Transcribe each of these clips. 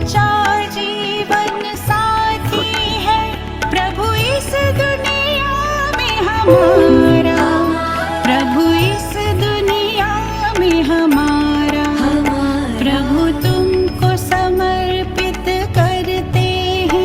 सच्चा जीवन साथी है प्रभु इस दुनिया में हमारा, प्रभु इस दुनिया में हमारा, प्रभु तुमको समर्पित करते हैं।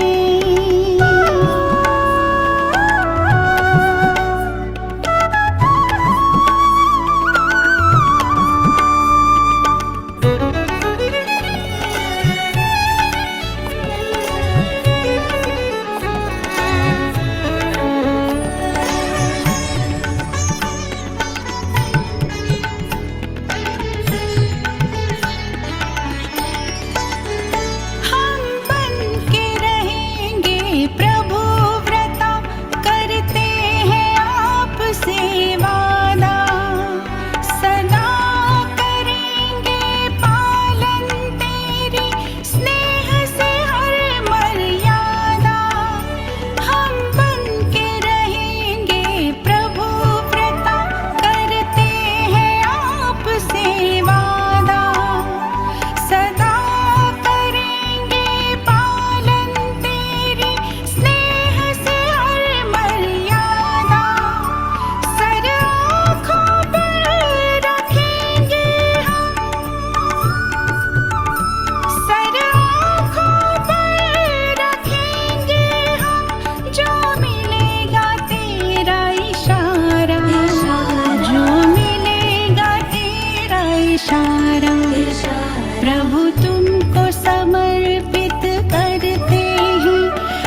प्रभु तुमको समर्पित करते हैं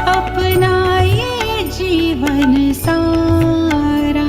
अपना ये जीवन सारा।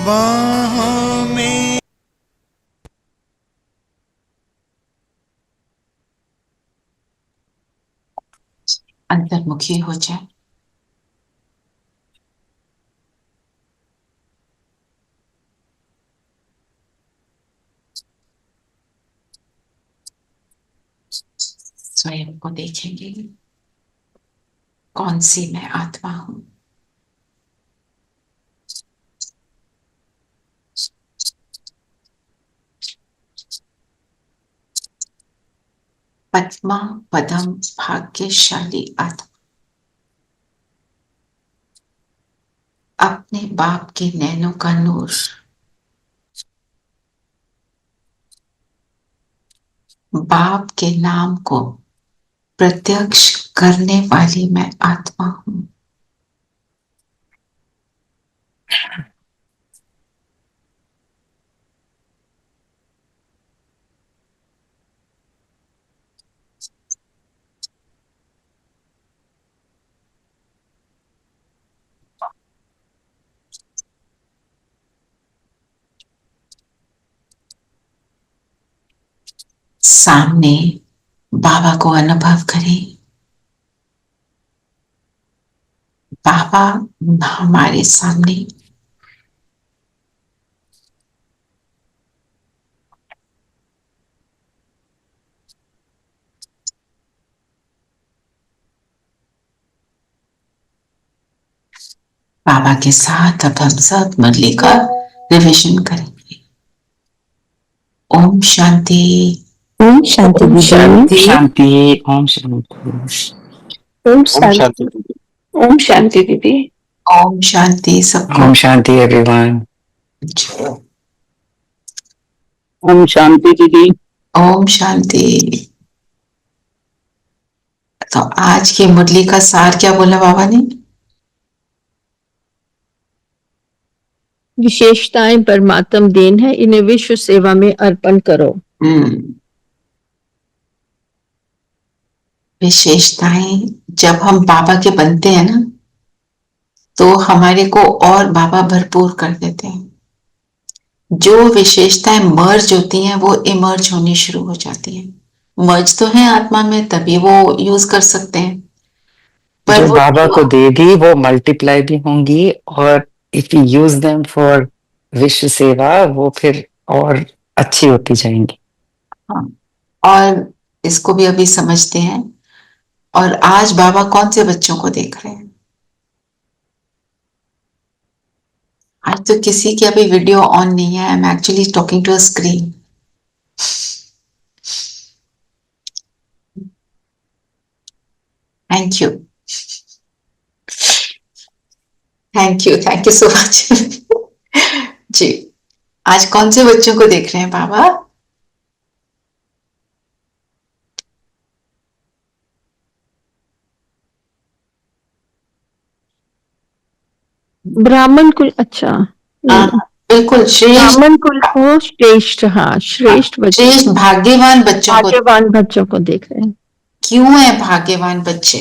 बाहों में। अंतर्मुखी हो जाए। स्वयं को देखेंगे, कौन सी मैं आत्मा हूं। पद्मा पदम भाग्यशाली आत्मा, अपने बाप के नैनों का नूर, बाप के नाम को प्रत्यक्ष करने वाली मैं आत्मा हूं। सामने बाबा को अनुभव करें। बाबा हमारे सामने, बाबा के साथ अब हम सब मुरली का रिविजन करेंगे। ओम शांति। ओम शांति ओम शांति। शांति। ओम शांति। ओम ओम शांति। शांति। ओम शांति दीदी। ओम शांति सबको। ओम शांति एवरीवन। ओम शांति दीदी। ओम शांति। तो आज की मुरली का सार क्या बोला बाबा ने? विशेषताएं परमात्म देन है, इन्हें विश्व सेवा में अर्पण करो। विशेषताएं जब हम बाबा के बनते हैं ना, तो हमारे को और बाबा भरपूर कर देते हैं। जो विशेषताएं मर्ज होती हैं वो इमर्ज होनी शुरू हो जाती हैं। मर्ज तो है आत्मा में, तभी वो यूज कर सकते हैं। पर जो बाबा को देगी वो मल्टीप्लाई भी होंगी, और if you use them for विश्व सेवा वो फिर और अच्छी होती जाएंगी। हाँ, और इसको भी अभी समझते हैं। और आज बाबा कौन से बच्चों को देख रहे हैं? आज तो किसी की अभी वीडियो ऑन नहीं है। I am actually talking to a screen. Thank you, thank you so much. जी, आज कौन से बच्चों को देख रहे हैं बाबा? ब्राह्मण कुल, अच्छा बिल्कुल श्रेष्ठ ब्राह्मण कुल को श्रेष्ठ, हाँ श्रेष्ठ बच्चे, श्रेष्ठ भाग्यवान बच्चों को। भाग्यवान बच्चों को देख रहे हैं। क्यों है भाग्यवान बच्चे?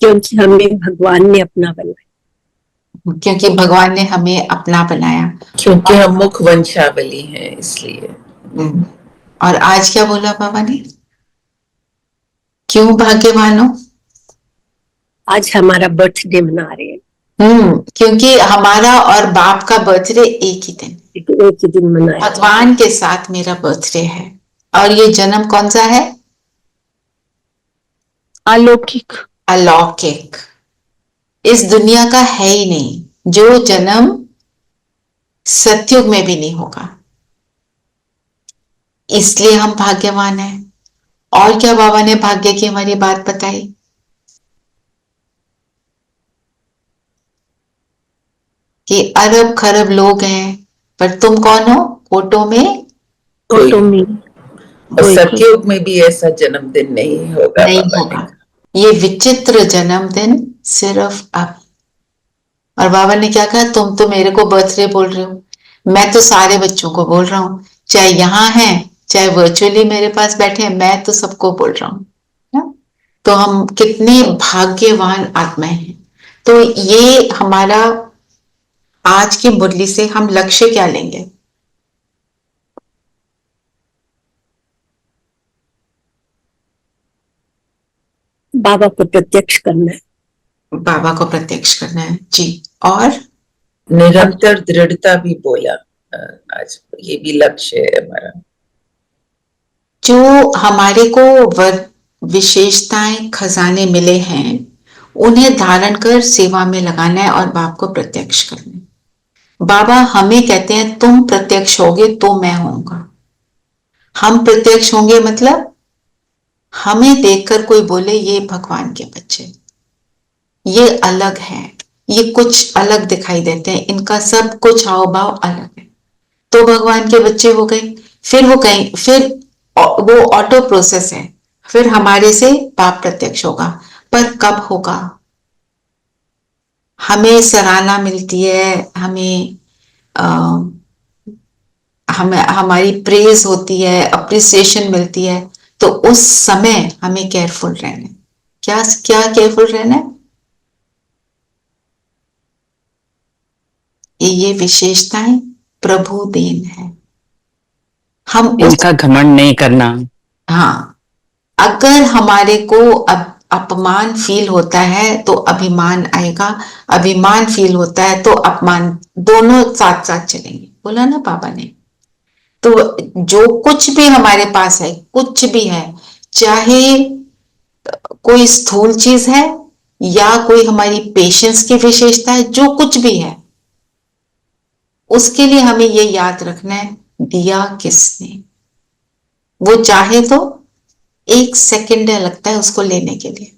क्योंकि हमें भगवान ने अपना बनाया। क्योंकि भगवान ने हमें अपना बनाया। क्योंकि हम मुख वंशावली हैं इसलिए। और आज क्या बोला बाबा ने? क्यों भाग्यवान हो? आज हमारा बर्थडे मना रहे हैं। क्योंकि हमारा और बाप का बर्थडे एक ही दिन, एक ही दिन मनाया। भगवान के साथ मेरा बर्थडे है। और ये जन्म कौन सा है? अलौकिक। अलौकिक। इस दुनिया का है ही नहीं। जो जन्म सतयुग में भी नहीं होगा, इसलिए हम भाग्यवान हैं। और क्या बाबा ने भाग्य की हमारी बात बताई? कि अरब खरब लोग हैं, पर तुम कौन हो? कोटों में कोटों में। और सतयुग में भी ऐसा जन्मदिन नहीं होगा। नहीं होगा। ये विचित्र जन्मदिन सिर्फ अब। और बाबा ने क्या कहा? तुम तो मेरे को बर्थडे बोल रहे हो, मैं तो सारे बच्चों को बोल रहा हूं, चाहे यहाँ हैं चाहे वर्चुअली मेरे पास बैठे हैं, मैं तो सबको बोल रहा हूँ। तो हम कितने भाग्यवान आत्माएं हैं। तो ये हमारा आज की मुरली से हम लक्ष्य क्या लेंगे? बाबा को प्रत्यक्ष करना है। बाबा को प्रत्यक्ष करना है जी। और निरंतर दृढ़ता भी बोला आज, ये भी लक्ष्य है हमारा। जो हमारे को विशेषताएं खजाने मिले हैं उन्हें धारण कर सेवा में लगाना है और बाप को प्रत्यक्ष करना है। बाबा हमें कहते हैं तुम प्रत्यक्ष होगे तो मैं होऊंगा। हम प्रत्यक्ष होंगे मतलब हमें देखकर कोई बोले ये भगवान के बच्चे, ये अलग है, ये कुछ अलग दिखाई देते हैं, इनका सब कुछ हाव भाव अलग है, तो भगवान के बच्चे हो गए। फिर वो कहीं फिर वो ऑटो प्रोसेस है, फिर हमारे से पाप प्रत्यक्ष होगा। पर कब होगा? हमें सराहना मिलती है, हमें हमारी प्रेज होती है, अप्रिसिएशन मिलती है, तो उस समय हमें केयरफुल रहना है। क्या क्या केयरफुल रहना है? ये विशेषताएं प्रभु देन है। हम इनका घमंड नहीं करना। हाँ, अगर हमारे को अपमान फील होता है तो अभिमान आएगा, अभिमान फील होता है तो अपमान, दोनों साथ साथ चलेंगे। बोला ना पापा ने। तो जो कुछ भी हमारे पास है, कुछ भी है, चाहे कोई स्थूल चीज है या कोई हमारी पेशेंस की विशेषता है, जो कुछ भी है, उसके लिए हमें ये याद रखना है दिया किसने। वो चाहे तो 1 सेकंड लगता है उसको लेने के लिए,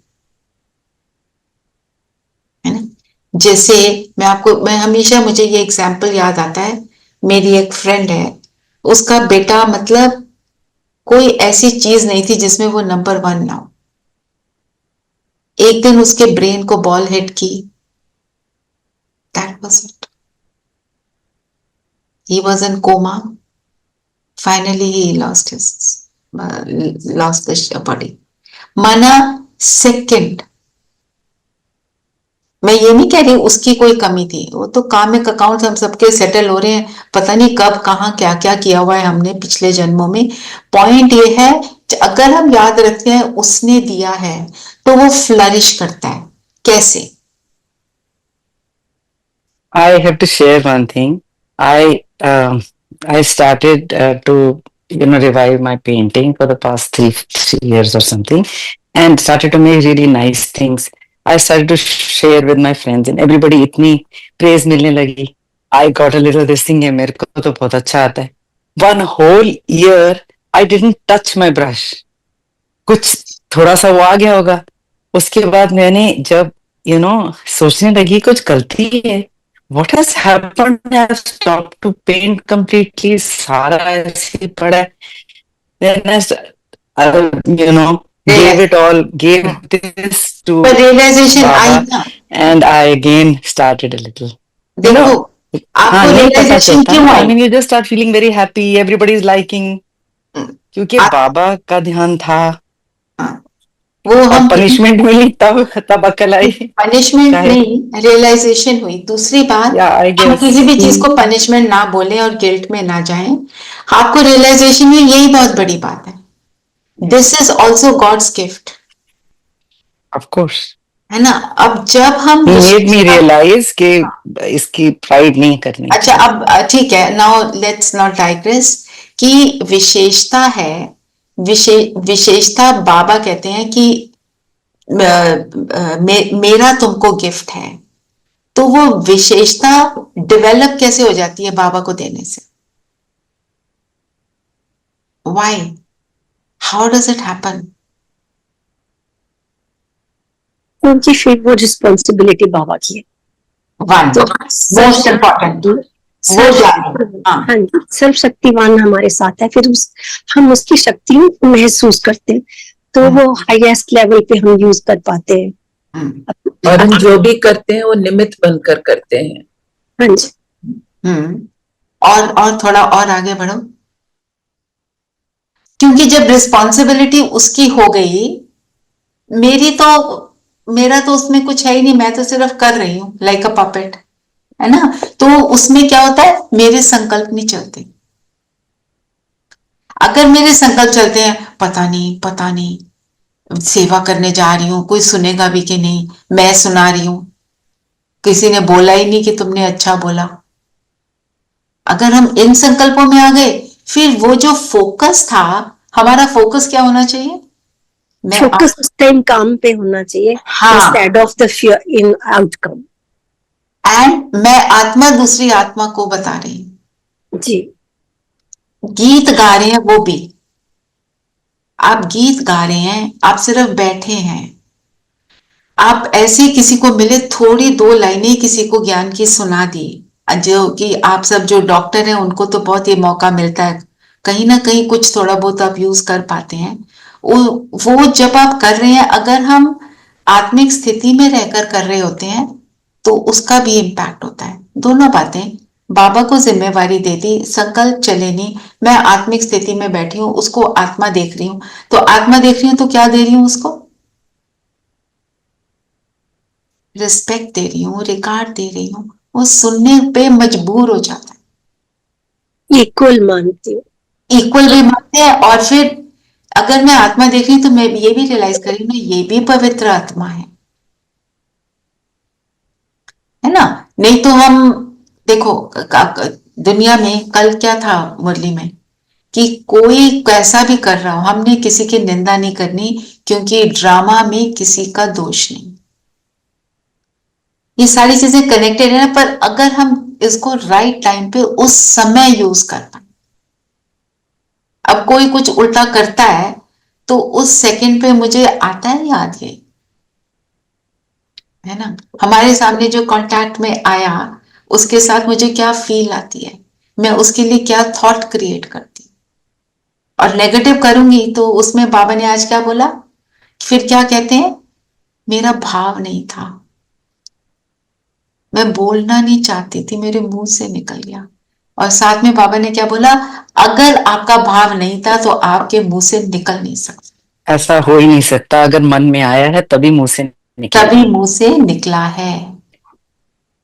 है ना। जैसे मैं हमेशा मुझे ये एग्जाम्पल याद आता है। मेरी एक फ्रेंड है, उसका बेटा मतलब कोई ऐसी चीज नहीं थी जिसमें वो नंबर 1 ना हो। एक दिन उसके ब्रेन को बॉल हिट की, that was it. He was in coma, finally he lost the body। माना सेकंड। मैं ये नहीं कह रही उसकी कोई कमी थी, वो तो कामिक अकाउंट हम सबके सेटल हो रहे हैं, पता नहीं कब कहाँ क्या क्या किया हुआ है हमने पिछले जन्मों में। पॉइंट ये है, अगर हम याद रखते हैं उसने दिया है तो वो फ्लरिश करता है। कैसे? I have to share one thing. I started to revive my painting for the past three years or something, and started to make really nice things. I started to share with my friends, and everybody इतनी praise मिलने लगी. I got a little this thing है, मेरे को तो बहुत अच्छा आता है. One whole year I didn't touch my brush. कुछ थोड़ा सा वो आ गया होगा. उसके बाद मैंने जब सोचने लगी कुछ गलती है. What has happened? I have stopped to paint completely. सारा ऐसे पड़ा है. Then gave it all, gave this to पर रियलाइजेशन आई Baba, ना, and I again started a little. देखो आपको नहीं पता रियलाइजेशन चलता. क्यों I I? mean, you just start feeling very happy. Everybody is liking. क्योंकि बाबा का ध्यान था. वो हम पनिशमेंट मिली तब अकल आई. पनिशमेंट नहीं, रियलाइजेशन हुई। दूसरी बात, हम किसी भी चीज को पनिशमेंट ना बोले और गिल्ट में ना जाएं। आपको रियलाइजेशन हुई, यही बहुत बड़ी बात है। This is also God's gift, of course, है ना। अब जब हम मेड मी रियलाइज कि इसकी प्राइड नहीं करनी। अच्छा, अब ठीक है, नाउ लेट्स नॉट डाइग्रेस। कि विशेषता है, विशेषता बाबा कहते हैं कि मेरा तुमको गिफ्ट है। तो वो विशेषता डेवलप कैसे हो जाती है बाबा को देने से? Why? How does it happen? उनकी फिर वो रिस्पॉन्सिबिलिटी बाबा की है। मोस्ट इम्पोर्टेंट वो हाँ जी, सर्वशक्तिमान हमारे साथ है। फिर हम उसकी शक्तियों को महसूस करते हैं, तो वो हाईएस्ट लेवल पे हम यूज कर पाते हैं। और हम जो भी करते हैं वो निमित्त बनकर करते हैं। हाँ जी। और थोड़ा और आगे बढ़ो, क्योंकि जब रिस्पॉन्सिबिलिटी उसकी हो गई, मेरा तो उसमें कुछ है ही नहीं, मैं तो सिर्फ कर रही हूँ लाइक अ पपेट, है ना। तो उसमें क्या होता है, मेरे संकल्प नहीं चलते। अगर मेरे संकल्प चलते हैं, पता नहीं सेवा करने जा रही हूँ, कोई सुनेगा भी कि नहीं, मैं सुना रही हूँ, किसी ने बोला ही नहीं कि तुमने अच्छा बोला। अगर हम इन संकल्पों में आ गए, फिर वो जो फोकस था, हमारा फोकस क्या होना चाहिए, फोकस उस टाइम काम पे होना चाहिए, हाँ, instead of the fear in outcome. And मैं आत्मा दूसरी आत्मा को बता रही हूँ, जी, गीत गा रहे हैं वो भी, आप गीत गा रहे हैं, आप सिर्फ बैठे हैं, आप ऐसे किसी को मिले, थोड़ी 2 लाइनें किसी को ज्ञान की सुना दी, जो कि आप सब जो डॉक्टर हैं उनको तो बहुत ये मौका मिलता है, कहीं ना कहीं कुछ थोड़ा बहुत आप यूज कर पाते हैं। वो जब आप कर रहे हैं, अगर हम आत्मिक स्थिति में रहकर कर रहे होते हैं तो उसका भी इम्पैक्ट होता है। दोनों बातें, बाबा को जिम्मेवारी दे दी, संकल्प चले नहीं, मैं आत्मिक स्थिति में बैठी हूँ, उसको आत्मा देख रही हूँ, तो आत्मा देख रही हूँ तो क्या दे रही हूँ, उसको रिस्पेक्ट दे रही हूँ, रिगार्ड दे रही हूँ, वो सुनने पे मजबूर हो जाता है। इक्वल मानती हूँ। इक्वल भी मानते हैं, और फिर अगर मैं आत्मा देख रही हूँ तो मैं ये भी रियलाइज कर रही हूँ, ये भी पवित्र आत्मा है ना। नहीं तो हम देखो, दुनिया में कल क्या था मुरली में, कि कोई कैसा भी कर रहा हो, हमने किसी की निंदा नहीं करनी, क्योंकि ड्रामा में किसी का दोष नहीं। ये सारी चीजें कनेक्टेड है ना, पर अगर हम इसको राइट टाइम पे उस समय यूज कर पाए, अब कोई कुछ उल्टा करता है तो उस सेकंड पे मुझे आता है याद, ये है ना, हमारे सामने जो कांटेक्ट में आया उसके साथ मुझे क्या फील आती है, मैं उसके लिए क्या थॉट क्रिएट करती, और नेगेटिव करूंगी तो उसमें बाबा ने आज क्या बोला, फिर क्या कहते हैं, मेरा भाव नहीं था, मैं बोलना नहीं चाहती थी, मेरे मुंह से निकल गया। और साथ में बाबा ने क्या बोला, अगर आपका भाव नहीं था तो आपके मुंह से निकल नहीं सकता। ऐसा हो ही नहीं सकता, अगर मन में आया है तभी मुंह से निकला, तभी मुंह से निकला है।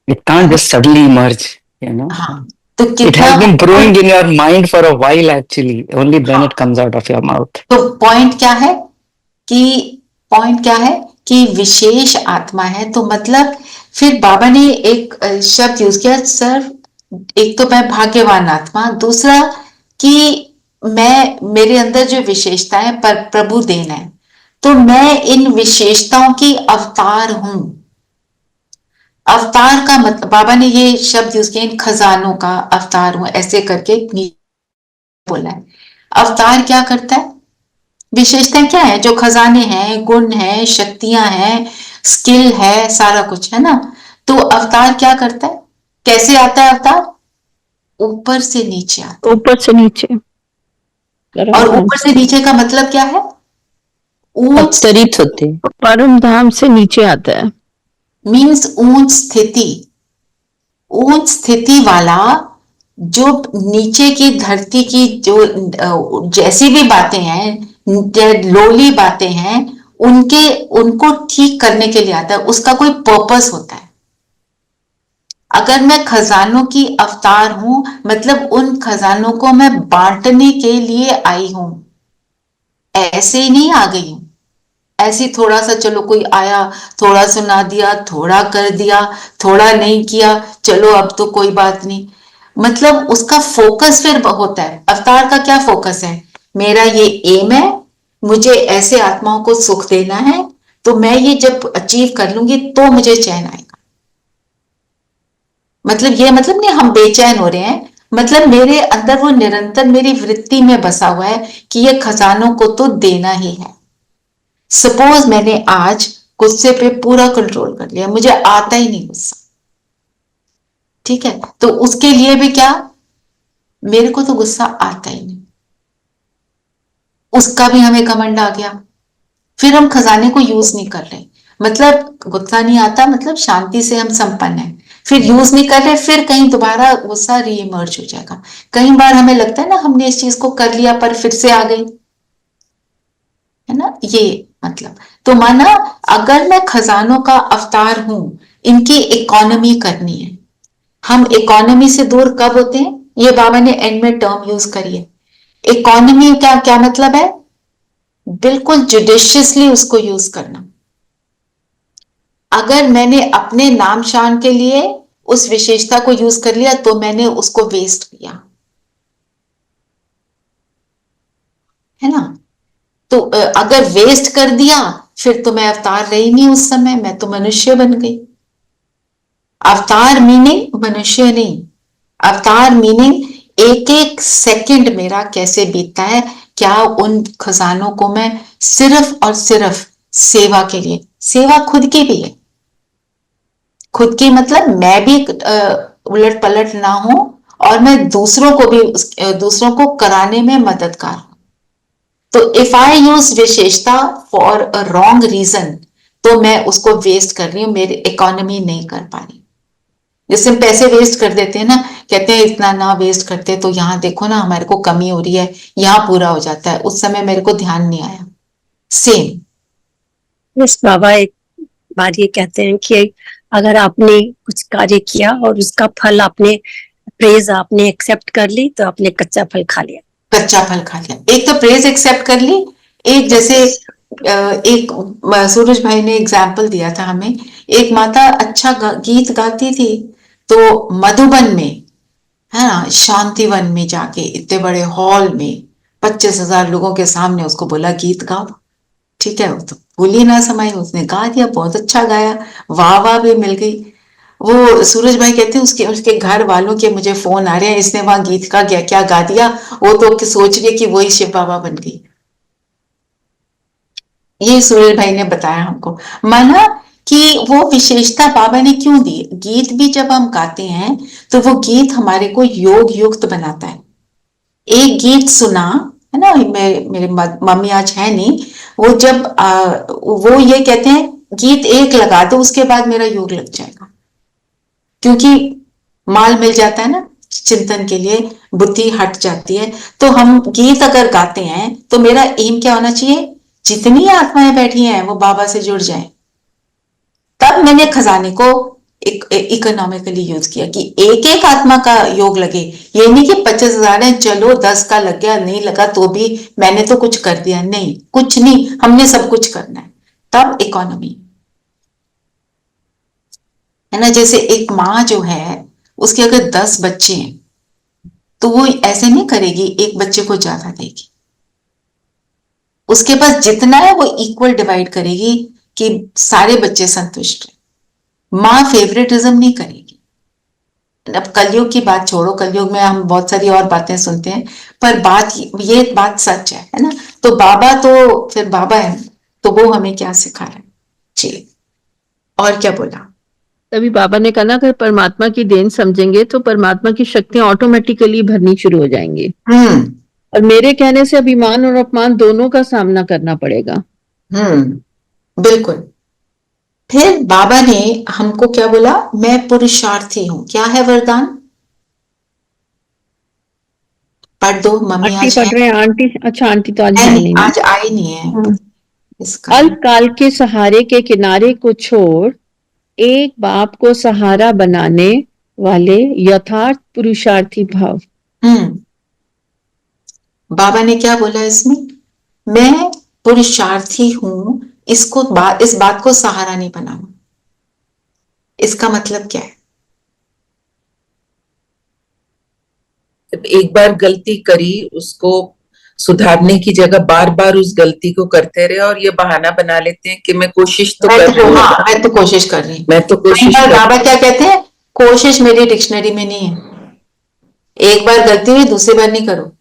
it can't just suddenly emerge, you know. हाँ, तो It कितना has been brewing in your mind for a while actually, only then हाँ, it comes out of your mouth. तो पॉइंट क्या है कि विशेष आत्मा है, तो मतलब फिर बाबा ने एक शब्द यूज किया सर, एक तो मैं भाग्यवान आत्मा, दूसरा कि मेरे अंदर जो विशेषता है पर प्रभु देन है, तो मैं इन विशेषताओं की अवतार हूं। अवतार का मतलब बाबा ने ये शब्द यूज किया, इन खजानों का अवतार हूं, ऐसे करके बोला है। अवतार क्या करता है, विशेषताएं क्या है, जो खजाने हैं, गुण है, शक्तियां हैं, स्किल है, सारा कुछ है ना। तो अवतार क्या करता है, कैसे आता है अवतार, ऊपर से नीचे आता ऊपर से नीचे, है। और ऊपर से नीचे का मतलब क्या है, ऊंच अवतरित होते, परम धाम से नीचे आता है। मीन्स ऊंच स्थिति वाला, जो नीचे की धरती की जो जैसी भी बातें हैं, लोली बातें हैं, उनको ठीक करने के लिए आता है, उसका कोई पर्पस होता है। अगर मैं खजानों की अवतार हूं, मतलब उन खजानों को मैं बांटने के लिए आई हूं, ऐसे ही नहीं आ गई हूं, ऐसे थोड़ा सा चलो कोई आया, थोड़ा सुना दिया, थोड़ा कर दिया, थोड़ा नहीं किया, चलो अब तो कोई बात नहीं, मतलब उसका फोकस फिर होता है। अवतार का क्या फोकस है, मेरा ये एम है, मुझे ऐसे आत्माओं को सुख देना है, तो मैं ये जब अचीव कर लूंगी तो मुझे चैन आएगा। मतलब ये मतलब नहीं हम बेचैन हो रहे हैं, मतलब मेरे अंदर वो निरंतर मेरी वृत्ति में बसा हुआ है कि ये खजानों को तो देना ही है। सपोज मैंने आज गुस्से पे पूरा कंट्रोल कर लिया, मुझे आता ही नहीं गुस्सा, ठीक है, तो उसके लिए भी क्या, मेरे को तो गुस्सा आता ही नहीं, उसका भी हमें घमंड आ गया, फिर हम खजाने को यूज नहीं कर रहे, मतलब गुस्सा नहीं आता, मतलब शांति से हम संपन्न है, फिर यूज नहीं कर रहे, फिर कहीं दोबारा गुस्सा रीइमर्ज हो जाएगा। कई बार हमें लगता है ना हमने इस चीज को कर लिया पर फिर से आ गई, है ना, ये मतलब। तो तो माना अगर मैं खजानों का अवतार हूं, इनकी इकोनॉमी करनी है। हम इकोनॉमी से दूर कब होते हैं? ये बाबा ने एंड में टर्म यूज करी है। इकोनॉमी का क्या मतलब है? बिल्कुल जुडिशियसली उसको यूज करना। अगर मैंने अपने नाम शान के लिए उस विशेषता को यूज कर लिया तो मैंने उसको वेस्ट किया, है ना? तो अगर वेस्ट कर दिया फिर तो मैं अवतार रही नहीं उस समय, मैं तो मनुष्य बन गई। अवतार मीनिंग मनुष्य नहीं, अवतार मीनिंग एक एक सेकंड मेरा कैसे बीतता है, क्या उन खजानों को मैं सिर्फ और सिर्फ सेवा के लिए, सेवा खुद की भी है, खुद की मतलब मैं भी उलट पलट ना हो और मैं दूसरों को भी दूसरों को कराने में मददगार हूं। तो इफ आई यूज विशेषता फॉर अ रॉन्ग रीजन तो मैं उसको वेस्ट कर रही हूं, मेरी इकोनॉमी नहीं कर पा रही। जैसे हम पैसे वेस्ट कर देते हैं ना, कहते हैं इतना ना वेस्ट करते तो यहां देखो ना हमारे को कमी हो रही है, यहां पूरा हो जाता है, उस समय मेरे को ध्यान नहीं आया। सेम। यस बाबा, एक बार ये कहते हैं कि अगर आपने कुछ कार्य किया और उसका फल आपने प्रेज आपने एक्सेप्ट कर ली तो आपने कच्चा फल खा लिया। कच्चा फल खा लिया। एक तो प्रेज एक्सेप्ट कर ली, एक जैसे एक सूरज भाई ने एग्जाम्पल दिया था हमें, एक माता अच्छा गीत गाती थी तो मधुबन में, है ना, शांतिवन में जाके इतने बड़े हॉल में 25,000 लोगों के सामने उसको बोला गीत गाओ। ठीक है, वो तो भूली ना समाई, उसने गा दिया, बहुत अच्छा गाया, वाह वाह भी मिल गई। वो सूरज भाई कहते हैं उसके उसके घर वालों के मुझे फोन आ रहे हैं, इसने वहां गीत का क्या गा दिया, वो तो सोच रही कि वही शिव बाबा बन गई। ये सूरज भाई ने बताया हमको। माना कि वो विशेषता बाबा ने क्यों दी। गीत भी जब हम गाते हैं तो वो गीत हमारे को योग युक्त बनाता है। एक गीत सुना है ना, मेरे मम्मी आज है नहीं, वो जब वो ये कहते हैं गीत एक लगा दो उसके बाद मेरा योग लग जाएगा, क्योंकि माल मिल जाता है ना चिंतन के लिए, बुद्धि हट जाती है। तो हम गीत अगर गाते हैं तो मेरा एम क्या होना चाहिए, जितनी आत्माएं बैठी हैं वो बाबा से जुड़ जाएं। तब मैंने खजाने को इकोनॉमिकली यूज किया कि एक एक आत्मा का योग लगे। ये नहीं कि 25,000 है चलो 10 का लग गया, नहीं लगा तो भी मैंने तो कुछ कर दिया, नहीं, कुछ नहीं, हमने सब कुछ करना है। तब इकोनॉमी, है ना। जैसे एक माँ जो है उसके अगर 10 बच्चे हैं तो वो ऐसे नहीं करेगी एक बच्चे को ज्यादा देगी, उसके पास जितना है वो इक्वल डिवाइड करेगी कि सारे बच्चे संतुष्ट हैं। माँ फेवरेटिज्म नहीं करेगी। अब कलयुग की बात छोड़ो, कलयुग में हम बहुत सारी और बातें सुनते हैं, पर ये बात सच है ना। तो बाबा तो फिर बाबा है, तो वो हमें क्या सिखा रहे हैं जी। और क्या बोला? तभी बाबा ने कहा ना, अगर परमात्मा की देन समझेंगे तो परमात्मा की शक्तियां ऑटोमेटिकली भरनी शुरू हो जाएंगी। और मेरे कहने से अभिमान और अपमान दोनों का सामना करना पड़ेगा। बिल्कुल। फिर बाबा ने हमको क्या बोला, मैं पुरुषार्थी हूं। क्या है वरदान? पढ़ दो मम्मी। आज पढ़ रहे हैं आंटी। अच्छा आंटी तो आज नहीं, आज आई नहीं है इसका। अल्पकाल के सहारे के किनारे को छोड़ एक बाप को सहारा बनाने वाले यथार्थ पुरुषार्थी भाव। बाबा ने क्या बोला इसमें, मैं पुरुषार्थी हूं, इस बात को सहारा नहीं बनाना। इसका मतलब क्या है? एक बार गलती करी, उसको सुधारने की जगह बार बार उस गलती को करते रहे और ये बहाना बना लेते हैं कि मैं कोशिश तो कर रही हूँ। मैं तो कोशिश कर रही हूँ, मैं तो कोशिश कर। बाबा क्या कहते हैं, कोशिश मेरी डिक्शनरी में नहीं है। एक बार गलती हुई दूसरी बार नहीं करो।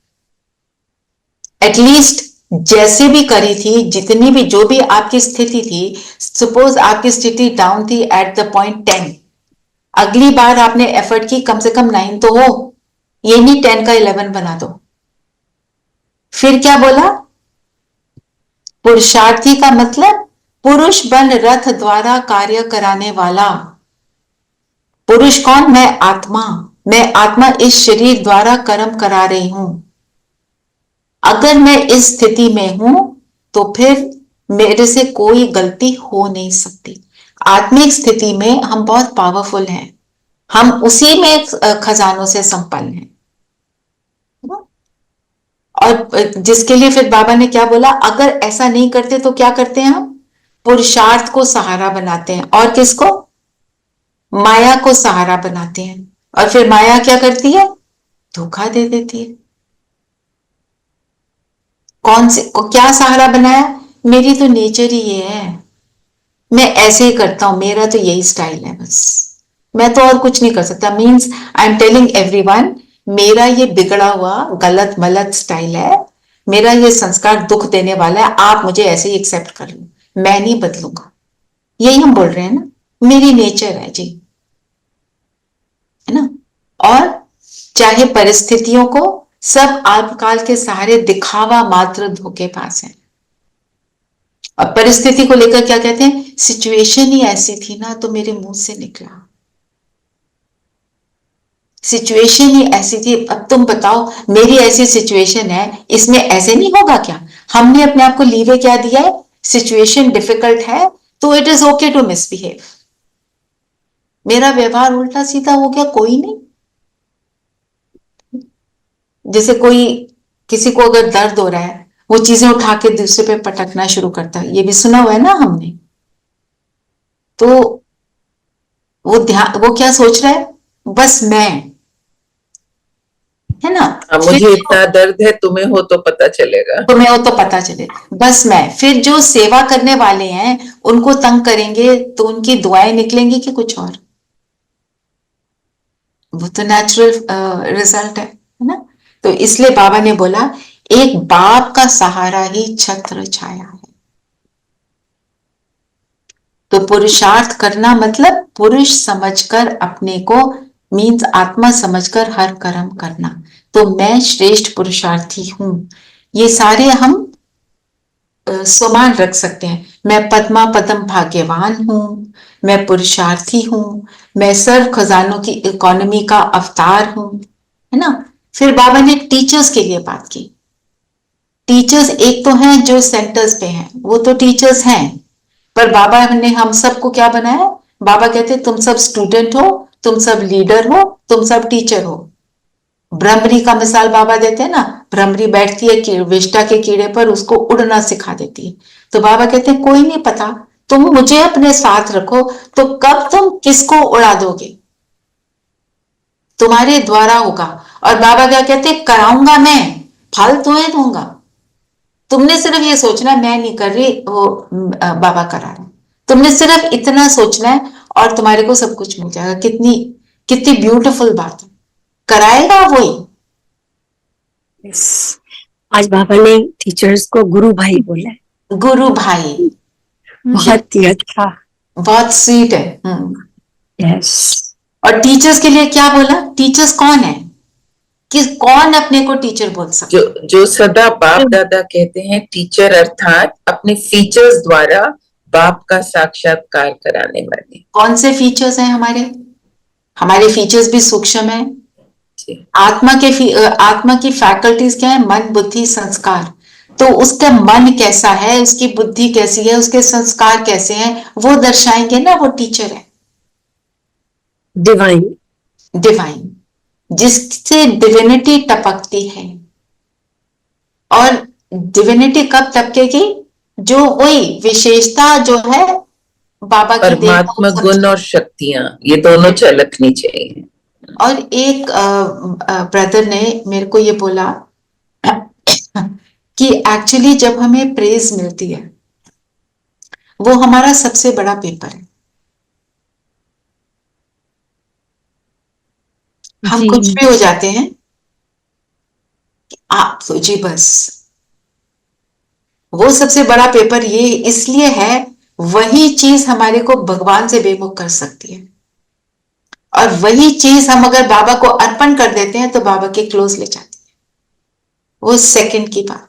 एटलीस्ट जैसे भी करी थी, जितनी भी जो भी आपकी स्थिति थी, सपोज आपकी स्थिति डाउन थी एट द पॉइंट 10, अगली बार आपने एफर्ट की कम से कम 9 तो हो, ये नहीं 10 का 11 बना दो। फिर क्या बोला, पुरुषार्थी का मतलब पुरुष बन रथ द्वारा कार्य कराने वाला। पुरुष कौन? मैं आत्मा। मैं आत्मा इस शरीर द्वारा कर्म करा रही हूं। अगर मैं इस स्थिति में हूं तो फिर मेरे से कोई गलती हो नहीं सकती। आत्मिक स्थिति में हम बहुत पावरफुल हैं, हम उसी में खजानों से संपन्न हैं। और जिसके लिए फिर बाबा ने क्या बोला, अगर ऐसा नहीं करते तो क्या करते हैं हम? पुरुषार्थ को सहारा बनाते हैं। और किसको? माया को सहारा बनाते हैं। और फिर माया क्या करती है? धोखा दे देती है। कौन से को क्या सहारा बनाया? मेरी तो नेचर ही ये है, मैं ऐसे ही करता हूं, मेरा तो यही स्टाइल है, बस मैं तो और कुछ नहीं कर सकता। Means I am telling everyone, मेरा ये बिगड़ा हुआ गलत मलत स्टाइल है, मेरा ये संस्कार दुख देने वाला है, आप मुझे ऐसे ही एक्सेप्ट कर लो, मैं नहीं बदलूंगा। यही हम बोल रहे हैं ना, मेरी नेचर है जी, है ना। और चाहे परिस्थितियों को, सब अल्पकाल के सहारे दिखावा मात्र धोखेबाज है। और परिस्थिति को लेकर क्या कहते हैं? सिचुएशन ही ऐसी थी ना तो मेरे मुंह से निकला, सिचुएशन ही ऐसी थी। अब तुम बताओ, मेरी ऐसी सिचुएशन है, इसमें ऐसे नहीं होगा क्या? हमने अपने आप को लीवे क्या दिया है? सिचुएशन डिफिकल्ट है तो it is okay to misbehave. मेरा व्यवहार उल्टा सीधा हो गया, कोई नहीं। जैसे कोई, किसी को अगर दर्द हो रहा है, वो चीजें उठा के दूसरे पे पटकना शुरू करता है, ये भी सुना हुआ है ना हमने। तो वो क्या सोच रहा है? बस मैं, है ना। मुझे इतना दर्द है, तुम्हें हो तो पता चलेगा, तुम्हें हो तो पता चले, बस मैं। फिर जो सेवा करने वाले हैं उनको तंग करेंगे तो उनकी दुआएं निकलेंगी कि कुछ और? वो तो नेचुरल रिजल्ट है ना। तो इसलिए बाबा ने बोला, एक बाप का सहारा ही छत्र छाया है। तो पुरुषार्थ करना मतलब पुरुष समझकर अपने को, मीन्स आत्मा समझकर हर कर्म करना। तो मैं श्रेष्ठ पुरुषार्थी हूं, ये सारे हम स्वमान रख सकते हैं। मैं पद्मा पदम भाग्यवान हूं, मैं पुरुषार्थी हूं, मैं सर्व खजानों की इकोनॉमी का अवतार हूं, है ना। फिर बाबा ने टीचर्स के लिए बात की। टीचर्स एक तो हैं जो सेंटर्स पे हैं, वो तो टीचर्स हैं, पर बाबा ने हम सबको क्या बनाया? बाबा कहते तुम सब स्टूडेंट हो, तुम सब लीडर हो, तुम सब टीचर हो। भ्रमरी का मिसाल बाबा देते हैं ना, भ्रमरी बैठती है विष्टा के कीड़े पर, उसको उड़ना सिखा देती है। तो बाबा कहते हैं कोई नहीं पता, तुम मुझे अपने साथ रखो तो कब तुम किसको उड़ा दोगे, तुम्हारे द्वारा होगा। और बाबा क्या कहते हैं? कराऊंगा मैं, फल तुम्हें दूंगा, तुमने सिर्फ ये सोचना मैं नहीं कर रही, वो बाबा करा रहे। तुमने सिर्फ इतना सोचना है और तुम्हारे को सब कुछ मिल जाएगा। कितनी कितनी ब्यूटीफुल बात है, कराएगा वही। Yes. आज बाबा ने टीचर्स को गुरु भाई बोला है। गुरु भाई बहुत ही अच्छा, बहुत स्वीट है। यस। और टीचर्स के लिए क्या बोला? टीचर्स कौन है? कि कौन अपने को टीचर बोल सकता? जो सदा बाप दादा कहते हैं, टीचर अर्थात अपने फीचर्स द्वारा बाप का साक्षात्कार कराने वाले। कौन से फीचर्स हैं हमारे? हमारे फीचर्स भी सूक्ष्म है। आत्मा की फैकल्टीज क्या है? मन, बुद्धि, संस्कार। तो उसका मन कैसा है, उसकी बुद्धि कैसी है, उसके संस्कार कैसे हैं, वो दर्शाएंगे ना, वो टीचर है। डिवाइन, डिवाइन, जिससे डिविनिटी टपकती है। और डिविनिटी कब टपकेगी? जो वही विशेषता जो है बाबा की, परमात्मा गुण और शक्तियां, ये दोनों झलकनी चाहिए। और एक ब्रदर ने मेरे को ये बोला कि एक्चुअली जब हमें प्रेज मिलती है वो हमारा सबसे बड़ा पेपर है। हम कुछ भी हो जाते हैं, आप सोचिए बस, वो सबसे बड़ा पेपर ये इसलिए है, वही चीज हमारे को भगवान से बेमुख कर सकती है। और वही चीज हम अगर बाबा को अर्पण कर देते हैं तो बाबा के क्लोज ले जाती है। वो सेकंड की बात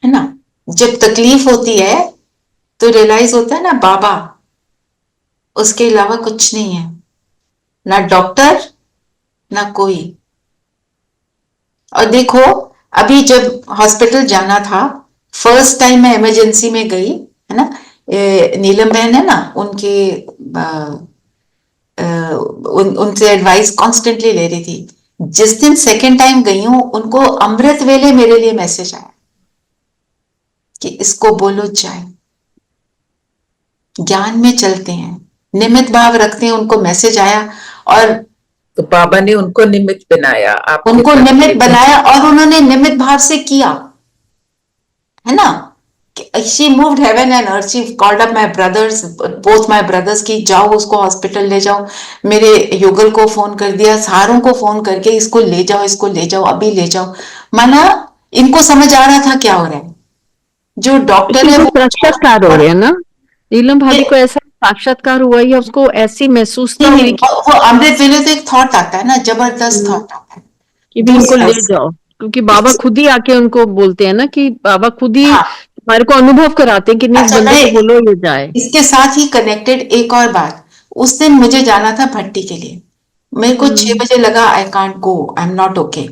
है ना। जब तकलीफ होती है तो रियलाइज होता है ना, बाबा उसके अलावा कुछ नहीं है, ना डॉक्टर ना कोई। और देखो अभी जब हॉस्पिटल जाना था, फर्स्ट टाइम मैं इमरजेंसी में गई, है ना, नीलम बहन है ना, उनसे एडवाइस कॉन्स्टेंटली ले रही थी। जिस दिन सेकेंड टाइम गई हूं, उनको अमृत वेले मेरे लिए मैसेज आया कि इसको बोलो जाए, ज्ञान में चलते हैं, निमित्त भाव रखते हैं। उनको मैसेज आया और तो बाबा ने उनको निमित्त बनाया, आप उनको निमित्त बनाया और उन्होंने निमित्त भाव से किया, है ना। She moved heaven and earth. She called up my brothers, both my brothers, कि जाओ उसको हॉस्पिटल ले जाओ। मेरे युगल को फोन कर दिया, सारों को फोन करके इसको ले जाओ, इसको ले जाओ, अभी ले जाओ। माना इनको समझ आ रहा था क्या हो रहा है। जो डॉक्टर है वो साक्षात्कार हो रहे हैं ना, नीलम भाभी को ऐसा साक्षात्कार हुआ या उसको ऐसी महसूस नहीं हुई कि वो अमृत वेले तो एक थॉट आता है ना, जबरदस्त थॉट आता है कि भी उनको ले जाओ, क्योंकि बाबा खुद ही आके उनको बोलते हैं ना कि बाबा खुद ही हमारे को अनुभव कराते हैं कि नहीं, इस बंदे को बोलो ये जाए। इसके साथ ही कनेक्टेड एक और बात, उस दिन मुझे जाना था भट्टी के लिए। मेरे को 6 बजे लगा I can't go, I am not okay,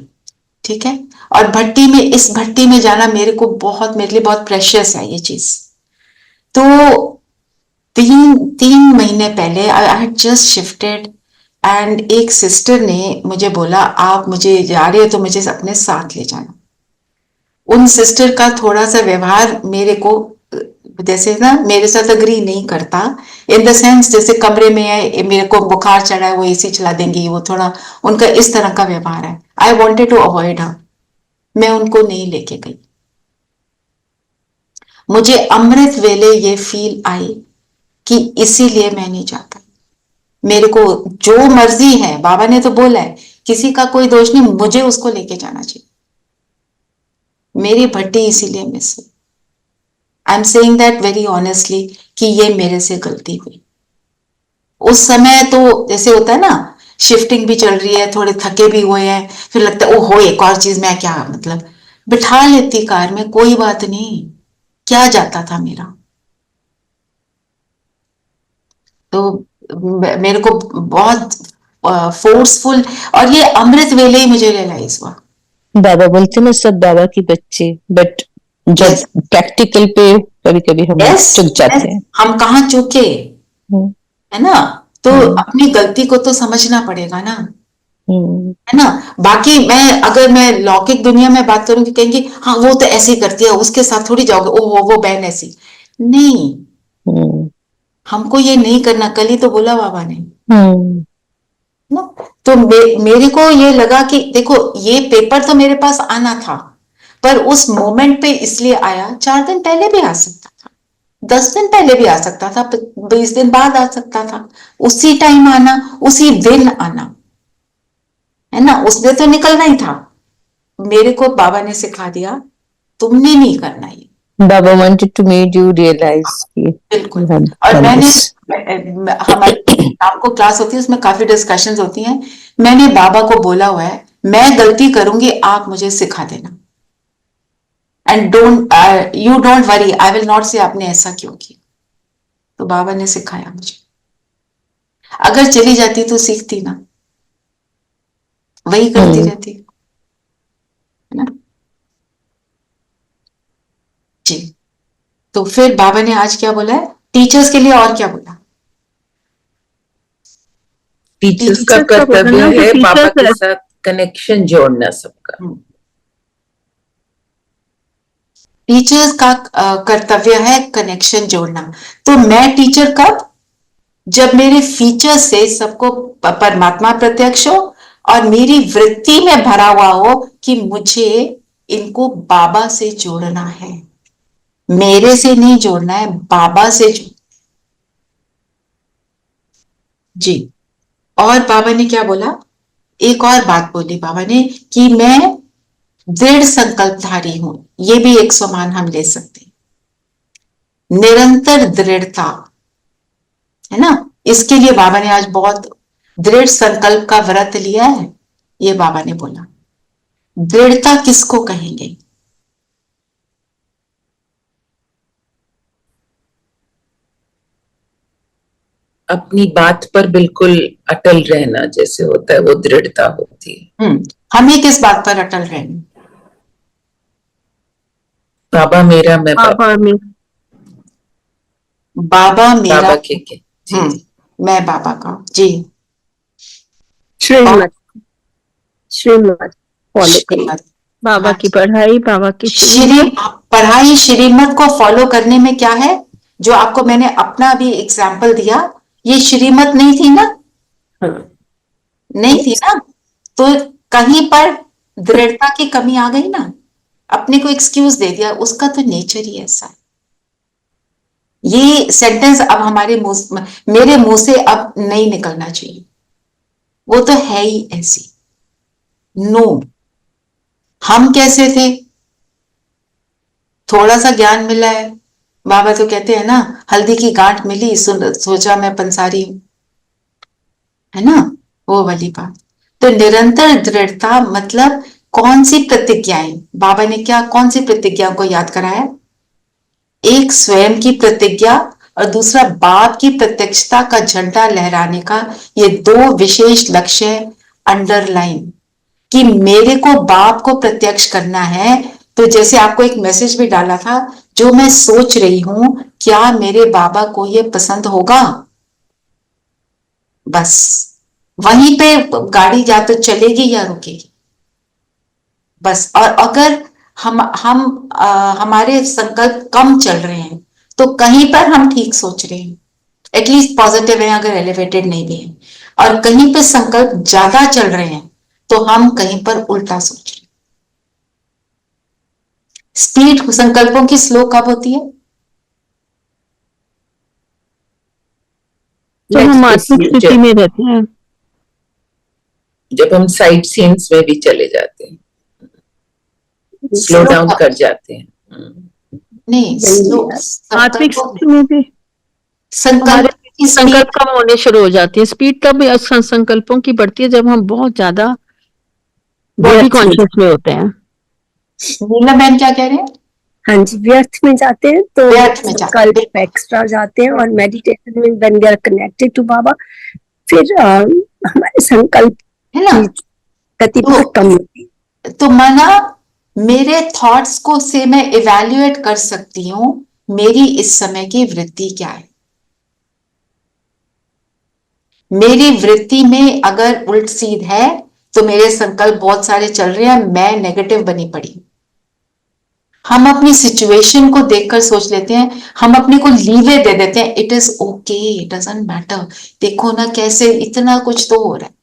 ठीक है। और भट्टी में, इस भट्टी में जाना मेरे लिए बहुत प्रेशियस है ये चीज। तो 3 महीने पहले I had just shifted and एक सिस्टर ने मुझे बोला, आप मुझे जा रहे हो तो मुझे अपने साथ ले जाना। उन सिस्टर का थोड़ा सा व्यवहार मेरे को जैसे ना मेरे साथ अग्री नहीं करता, इन द सेंस जैसे कमरे में है, मेरे को बुखार चढ़ा है, वो एसी चला देंगी, वो थोड़ा उनका इस तरह का व्यवहार है। आई वॉन्टेड टू अवॉइड हर, मैं उनको नहीं लेके गई। मुझे अमृत वेले ये फील आई कि इसीलिए मैं नहीं जाता। मेरे को जो मर्जी है, बाबा ने तो बोला है किसी का कोई दोष नहीं, मुझे उसको लेके जाना चाहिए। मेरी भट्टी इसीलिए मिस हुई। I am saying that very honestly कि ये मेरे से गलती हुई। उस समय तो जैसे होता है ना, शिफ्टिंग भी चल रही है, थोड़े थके भी हुए हैं, फिर लगता है ओहो एक और चीज, मैं क्या मतलब बिठा लेती कार में, कोई बात नहीं, क्या जाता था मेरा। तो मेरे को बहुत फोर्सफुल, और ये अमृत वेले ही मुझे रियलाइज हुआ। बाबा बोलते ना सब बाबा की बच्चे, बट जब प्रैक्टिकल पे कभी कभी हम चूक जाते हैं। हम कहाँ चूके, है ना। तो अपनी गलती को तो समझना पड़ेगा ना, है ना। बाकी अगर मैं लौकिक दुनिया में बात करूंगी, कहेंगे हाँ वो तो ऐसे ही करती है, उसके साथ थोड़ी जाओगे, ओह वो बहन ऐसी नहीं। हमको ये नहीं करना, कल ही तो बोला बाबा ने ना। तो मेरे को ये लगा कि देखो ये पेपर तो मेरे पास आना था, पर उस मोमेंट पे इसलिए आया, 4 दिन पहले भी आ सकता था, 10 दिन पहले भी आ सकता था, 20 दिन बाद आ सकता था, उसी टाइम आना, उसी दिन आना, है ना। उसने तो निकलना ही था। मेरे को बाबा ने सिखा दिया तुमने नहीं करना ये। बाबा wanted to make you realize कि बिल्कुल। और मैंने हमारी आपको क्लास होती है, उसमें काफी डिस्कशंस होती हैं। मैंने बाबा को बोला हुआ है मैं गलती करूंगी, आप मुझे सिखा देना, and you don't worry, I will not से आपने ऐसा क्यों किया। तो बाबा ने सिखाया मुझे। अगर चली जाती तो सीखती ना, वही करती रहती, है ना जी। तो फिर बाबा ने आज क्या बोला है टीचर्स के लिए, और क्या बोला? टीचर्स का कर्तव्य है बाबा के साथ कनेक्शन जोड़ना सबका। टीचर्स का कर्तव्य है कनेक्शन जोड़ना। तो मैं टीचर कब? जब मेरे फीचर से सबको परमात्मा प्रत्यक्ष हो और मेरी वृत्ति में भरा हुआ हो कि मुझे इनको बाबा से जोड़ना है, मेरे से नहीं जोड़ना है, बाबा से जी। और बाबा ने क्या बोला, एक और बात बोली बाबा ने कि मैं दृढ़ संकल्पधारी हूं। ये भी एक समान हम ले सकते हैं, निरंतर दृढ़ता, है ना। इसके लिए बाबा ने आज बहुत दृढ़ संकल्प का व्रत लिया है। ये बाबा ने बोला दृढ़ता किसको कहेंगे? अपनी बात पर बिल्कुल अटल रहना जैसे होता है, वो दृढ़ता होती है। हमें किस बात पर अटल रहना? बाबा मेरा, मैं बाबा में बाबा मेरा, बाबा के जी। मैं बाबा का हूँ। जी। श्रीमत श्रीमत फॉलो करिए। श्रीमत, बाबा हाँ, की पढ़ाई, बाबा की पढ़ाई श्रीमत को फॉलो करने में क्या है, जो आपको मैंने अपना भी एग्जाम्पल दिया, ये श्रीमत नहीं थी ना, नहीं थी ना, तो कहीं पर दृढ़ता की कमी आ गई ना, अपने को एक्सक्यूज दे दिया, उसका तो नेचर ही ऐसा है। ये सेंटेंस अब मेरे मुंह से अब नहीं निकलना चाहिए, वो तो है ही ऐसी। नो, हम कैसे थे, थोड़ा सा ज्ञान मिला है, बाबा तो कहते हैं ना, हल्दी की गांठ मिली, सोचा मैं पंसारी हूं, है ना, वो वाली बात। तो निरंतर दृढ़ता मतलब कौन सी प्रतिज्ञाएं, बाबा ने क्या, कौन सी प्रतिज्ञा को याद कराया, एक स्वयं की प्रतिज्ञा और दूसरा बाप की प्रत्यक्षता का झंडा लहराने का, ये दो विशेष लक्ष्य है अंडरलाइन, कि मेरे को बाप को प्रत्यक्ष करना है। तो जैसे आपको एक मैसेज भी डाला था, जो मैं सोच रही हूं क्या मेरे बाबा को ये पसंद होगा, बस वहीं पे गाड़ी या तो चलेगी या रुकेगी, बस। और अगर हमारे संकल्प कम चल रहे हैं तो कहीं पर हम ठीक सोच रहे हैं, एटलीस्ट पॉजिटिव है, अगर एलिवेटेड नहीं भी है, और कहीं पे संकल्प ज्यादा चल रहे हैं तो हम कहीं पर उल्टा सोच रहे हैं। स्पीड संकल्पों की स्लो कब होती है, तो हम आत्मिक स्थिति में रहते हैं, जब हम साइड सीन्स में भी चले जाते हैं, स्लो डाउन कर जाते हैं। नहीं, स्लो आत्मिक स्थिति में भी संकल्प की संकल्प कम होने शुरू हो जाती है। स्पीड तब संकल्पों की बढ़ती है जब हम बहुत ज्यादा बॉडी कॉन्शियस में होते हैं। नीला बहन क्या कह रहे हैं, हाँ जी, व्यर्थ में जाते हैं तो व्यर्थ में जाते हैं। संकल्प एक्स्ट्रा जाते हैं, और मेडिटेशन में when we are connected to Baba, फिर हमारे संकल्प है ना, की गति बहुत कम होती है। तो माना मेरे थॉट्स को से मैं इवैल्यूएट कर सकती हूँ, मेरी इस समय की वृत्ति क्या है, मेरी वृत्ति में अगर उल्ट सीध है तो मेरे संकल्प बहुत सारे चल रहे हैं, मैं नेगेटिव बनी पड़ी। हम अपनी सिचुएशन को देखकर सोच लेते हैं, हम अपने को लीवे दे देते हैं, it is okay, it doesn't matter, देखो ना कैसे इतना कुछ तो हो रहा है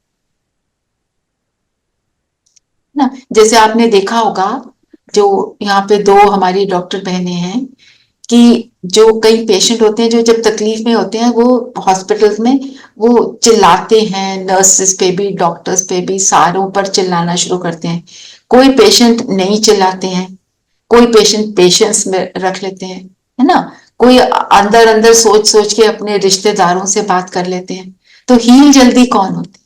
ना। जैसे आपने देखा होगा, जो यहाँ पे दो हमारी डॉक्टर बहनें हैं, कि जो कई पेशेंट होते हैं जो जब तकलीफ में होते हैं, वो हॉस्पिटल्स में वो चिल्लाते हैं, नर्सेस पे भी डॉक्टर्स पे भी सारों पर चिल्लाना शुरू करते हैं। कोई पेशेंट नहीं चिल्लाते हैं, कोई पेशेंट पेशेंस में रख लेते हैं, है ना, कोई अंदर अंदर सोच सोच के अपने रिश्तेदारों से बात कर लेते हैं। तो हील जल्दी कौन होती,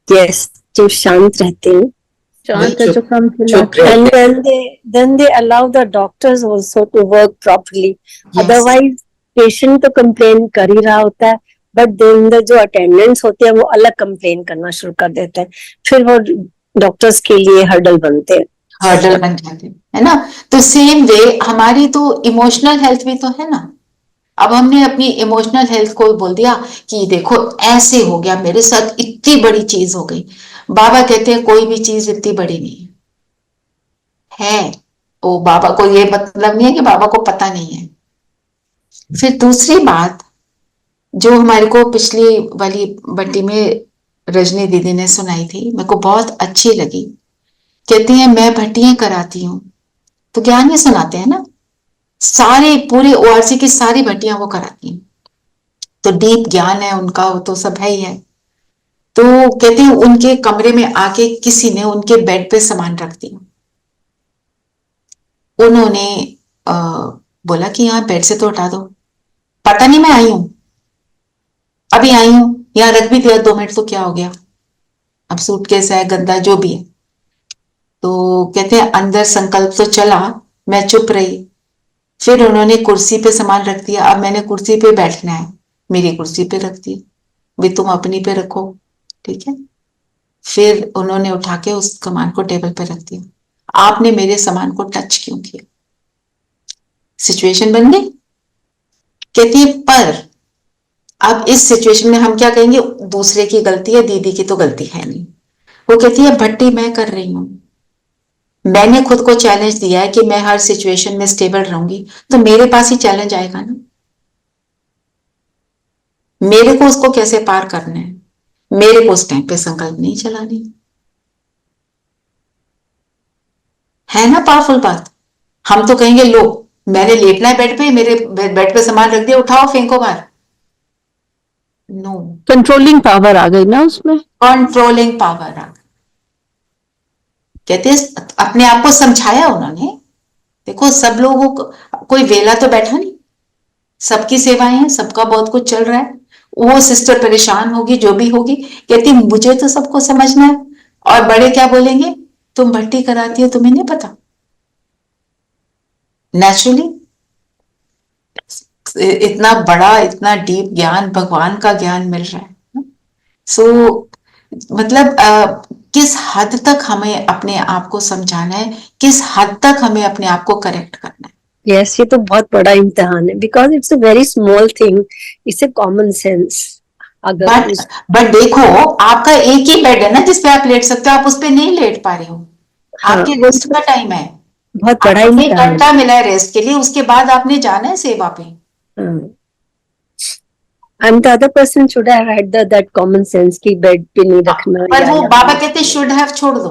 यस, जो शांत रहते हैं, शांत है जो कम चुप and रहते then they allow the doctors also to work properly. Otherwise patient तो complain कर ही रहा होता है, but then the जो attendants होते हैं वो अलग complain करना शुरू कर देते हैं, फिर वो डॉक्टर्स के लिए हर्डल बनते हैं, हर्डल बन जाते हैं, है ना। तो सेम वे हमारी तो इमोशनल हेल्थ भी तो है ना। अब हमने अपनी इमोशनल हेल्थ को बोल दिया कि देखो ऐसे हो गया मेरे साथ, इतनी बड़ी चीज हो गई। बाबा कहते हैं कोई भी चीज इतनी बड़ी नहीं है, वो बाबा को ये मतलब नहीं है कि बाबा को पता नहीं है। फिर दूसरी बात जो हमारे को पिछली वाली बट्टी में रजनी दीदी ने सुनाई थी, मेरे को बहुत अच्छी लगी। कहती हैं मैं भट्टियां कराती हूँ, तो ज्ञान ही सुनाते हैं ना, सारे पूरे ओआरसी की सारी भट्टियां वो कराती हैं, तो डीप ज्ञान है उनका, वो तो सब है ही है। तो कहते हैं उनके कमरे में आके किसी ने उनके बेड पे सामान रख दिया, उन्होंने बोला कि यहाँ बेड से तो हटा दो, पता नहीं मैं आई हूं, अभी आई हूं, यहाँ रख भी दिया 2 मिनट तो क्या हो गया, अब सूटकेस है गंदा जो भी है। तो कहते हैं अंदर संकल्प तो चला, मैं चुप रही, फिर उन्होंने कुर्सी पे सामान रख दिया, अब मैंने कुर्सी पे बैठना है, मेरी कुर्सी पे रख दी, भी तुम अपनी पे रखो, ठीक है। फिर उन्होंने उठा के उस सामान को टेबल पे रख दिया, आपने मेरे सामान को टच क्यों किया? सिचुएशन बन गई। कहती है पर अब इस सिचुएशन में हम क्या कहेंगे, दूसरे की गलती है, दीदी की तो गलती है नहीं। वो कहती है भट्टी मैं कर रही हूं, मैंने खुद को चैलेंज दिया है कि मैं हर सिचुएशन में स्टेबल रहूंगी, तो मेरे पास ही चैलेंज आएगा ना, मेरे को उसको कैसे पार करना है, मेरे को उस टाइम पे संकल्प नहीं चलानी है ना। पावरफुल बात। हम तो कहेंगे लो मैंने लेटना है बेड पे, मेरे बेड पे सामान रख दिया, उठाओ फेंको बाहर। नो, कंट्रोलिंग पावर आ गई ना उसमें, कंट्रोलिंग पावर आ गई। कहते हैं अपने आप को समझाया उन्होंने, देखो सब लोगों को, कोई वेला तो बैठा नहीं, सबकी सेवाएं हैं, सबका बहुत कुछ चल रहा है, वो सिस्टर परेशान होगी जो भी होगी, कहती मुझे तो सबको समझना है। और बड़े क्या बोलेंगे, तुम भट्टी कराती हो तुम्हें नहीं पता। नेचुरली इतना बड़ा, इतना डीप ज्ञान, भगवान का ज्ञान मिल रहा है। सो मतलब किस हद तक हमें अपने आप को समझाना है, किस हद तक हमें अपने आप को करेक्ट करना है। यस, ये तो बहुत बड़ा इम्तिहान है, because it's a very small thing, it's a common sense. अगर बट देखो आपका एक ही बेड है ना जिसपे आप लेट सकते हो, आप उस पे नहीं लेट पा रहे हो। हाँ, आपकी रेस्ट का टाइम है, बहुत बड़ा आपको एक इम्तिहान घंटा मिला है रेस्ट के लिए, उसके बाद आपने जाना है सेवा पे। and the other person should have had that common sense कि बेड पे नहीं रखना। पर वो बाबा कहते शुड हैव छोड़ दो।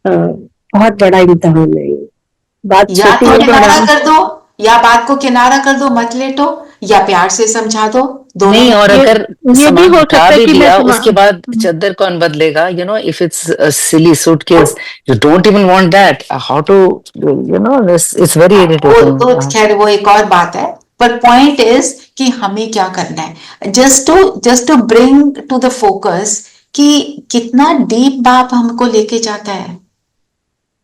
बहुत बड़ा इम्तिहान है ये। बात या छोटी तो है, किनारा कर दो, या बात को किनारा कर दो, मत लेटो, या प्यार से समझा दो, दोनों नहीं, और अगर ये भी सामान हो उठा सकता है भी कि मैं दिया सामान- उसके बाद चादर कौन बदलेगा, you know, if it's a silly suitcase you don't even want that, how to, you know, it's very वो इरिटेटिंग। तो खैर वो एक और बात है, पर पॉइंट इज कि हमें क्या करना है, just to bring to the focus कि कितना डीप बाप हमको लेके जाता है,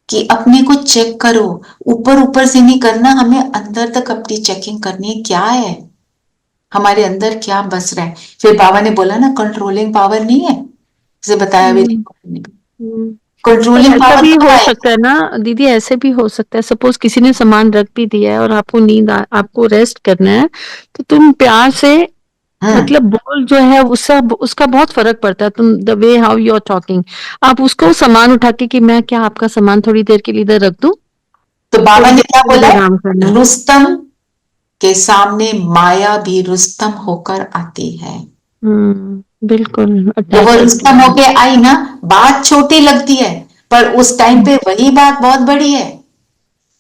कि अपने को चेक करो, ऊपर ऊपर से नहीं करना, हमें अंदर तक अपनी चेकिंग करनी है, क्या है हमारे अंदर, क्या बस रहा है। फिर बाबा ने बोला ना कंट्रोलिंग पावर नहीं है, जैसे बताया भी कंट्रोलिंग ऐसा पावर भी कब हो आएगी? सकता है ना दीदी, ऐसे भी हो सकता है, सपोज किसी ने सामान रख भी दिया है और आपको आपको रेस्ट करना है, तो तुम प्यार से मतलब बोल जो है उसका उसका बहुत फर्क पड़ता है। तुम the way how you are talking, आप उसको सामान उठा के कि मैं क्या आपका सामान थोड़ी देर के लिए इधर रख दूं, तो बाबा ने क्या बोला है, आराम करना है। रुस्तम के सामने माया भी रुस्तम होकर आती है। बिल्कुल जब वो रुस्तम होके आई ना, बात छोटी लगती है, पर उस टाइम पे वही बात बहुत बड़ी है,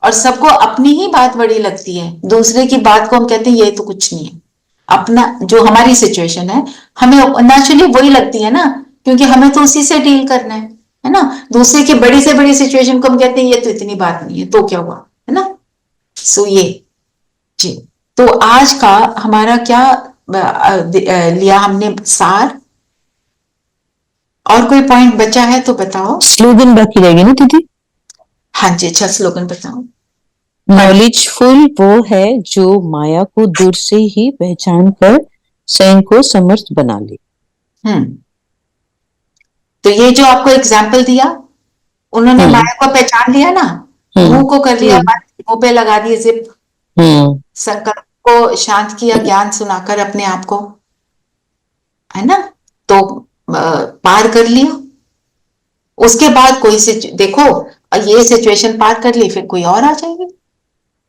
और सबको अपनी ही बात बड़ी लगती है, दूसरे की बात को हम कहते हैं ये तो कुछ नहीं है। अपना जो हमारी सिचुएशन है हमें नेचुरली वही लगती है ना, क्योंकि हमें तो उसी से डील करना है ना। दूसरे की बड़ी से बड़ी सिचुएशन को हम कहते हैं ये तो इतनी बात नहीं है, तो क्या हुआ, है ना। सो ये जी, तो आज का हमारा क्या लिया हमने सार, और कोई पॉइंट बचा है तो बताओ। स्लोगन बाकी रहेगी ना दीदी? हाँ जी, अच्छा स्लोगन बताओ। नॉलेजफुल वो है जो माया को दूर से ही पहचान कर स्वयं को समर्थ बना ले। तो ये जो आपको एग्जाम्पल दिया, उन्होंने माया को पहचान लिया ना, मुंह को कर लिया बंद, मुंह पे लगा दिए जिप, संकल्प को शांत किया ज्ञान सुनाकर अपने आप को, है ना, तो पार कर लिया। उसके बाद कोई देखो ये सिचुएशन पार कर ली, फिर कोई और आ जाएगी,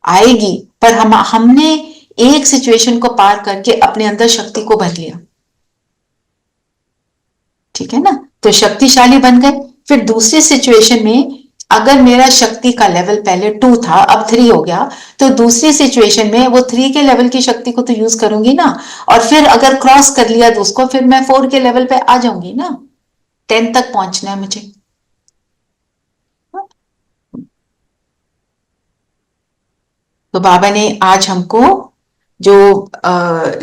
आएगी, पर हमने एक सिचुएशन को पार करके अपने अंदर शक्ति को भर लिया, ठीक है ना, तो शक्तिशाली बन गए। फिर दूसरी सिचुएशन में अगर मेरा शक्ति का लेवल पहले 2 था, अब 3 हो गया, तो दूसरी सिचुएशन में वो 3 के लेवल की शक्ति को तो यूज करूंगी ना, और फिर अगर क्रॉस कर लिया तो उसको फिर मैं 4 के लेवल पे आ जाऊंगी ना, 10 तक पहुंचना है मुझे। तो बाबा ने आज हमको जो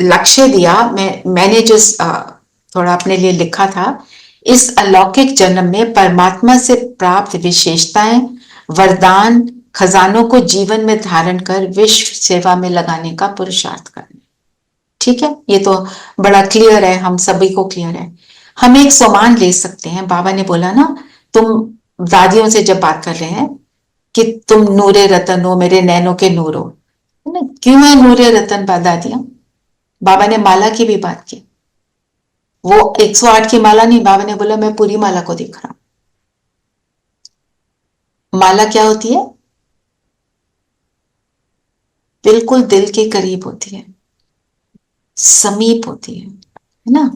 लक्ष्य दिया, मैंने जो थोड़ा अपने लिए लिखा था, इस अलौकिक जन्म में परमात्मा से प्राप्त विशेषताएं, वरदान, खजानों को जीवन में धारण कर विश्व सेवा में लगाने का पुरुषार्थ करना। ठीक है, ये तो बड़ा क्लियर है, हम सभी को क्लियर है। हम एक सामान ले सकते हैं, बाबा ने बोला ना, तुम दादियों से जब बात कर रहे हैं कि तुम नूरे रतन हो, मेरे नैनों के नूर हो, है ना? क्यों है नूरे रतन बता दिया? बाबा ने माला की भी बात की। वो 108 की माला नहीं, बाबा ने बोला मैं पूरी माला को देख रहा हूं। माला क्या होती है? बिल्कुल दिल के करीब होती है, समीप होती है ना?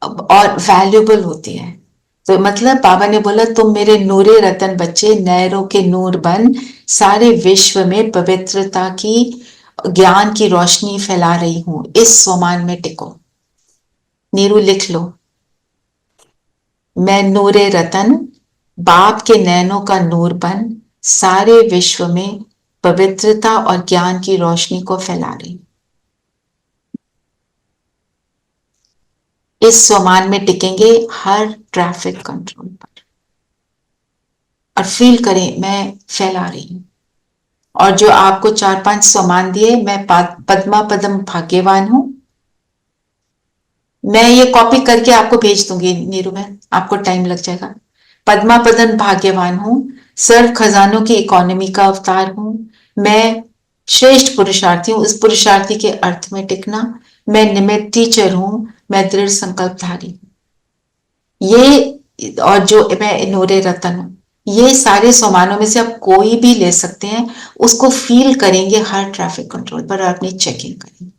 और वैल्यूबल होती है। तो मतलब बाबा ने बोला तुम मेरे नूरे रतन बच्चे, नैरों के नूर बन, सारे विश्व में पवित्रता की, ज्ञान की रोशनी फैला रही हूं, इस स्वमान में टिको। नीरू लिख लो, मैं नूरे रतन, बाप के नैनों का नूर बन, सारे विश्व में पवित्रता और ज्ञान की रोशनी को फैला रही। इस स्वमान में टिकेंगे हर ट्रैफिक कंट्रोल पर, और फील करें मैं फैला रही हूं। और जो आपको 4-5 स्वमान दिए, मैं पद्मा पदम भाग्यवान हूं, मैं ये कॉपी करके आपको भेज दूंगी नीरू में, आपको टाइम लग जाएगा। पद्मा पदम भाग्यवान हूं, सर्व खजानों की इकोनॉमी का अवतार हूं, मैं श्रेष्ठ पुरुषार्थी हूं, इस पुरुषार्थी के अर्थ में टिकना, मैं निमित्त टीचर हूं, मैं दृढ़ संकल्पधारी हूं। ये और जो मैं नूरे रतन हूं, ये सारे स्वमानों में से आप कोई भी ले सकते हैं, उसको फील करेंगे हर ट्रैफिक कंट्रोल पर, और अपनी चेकिंग करेंगे।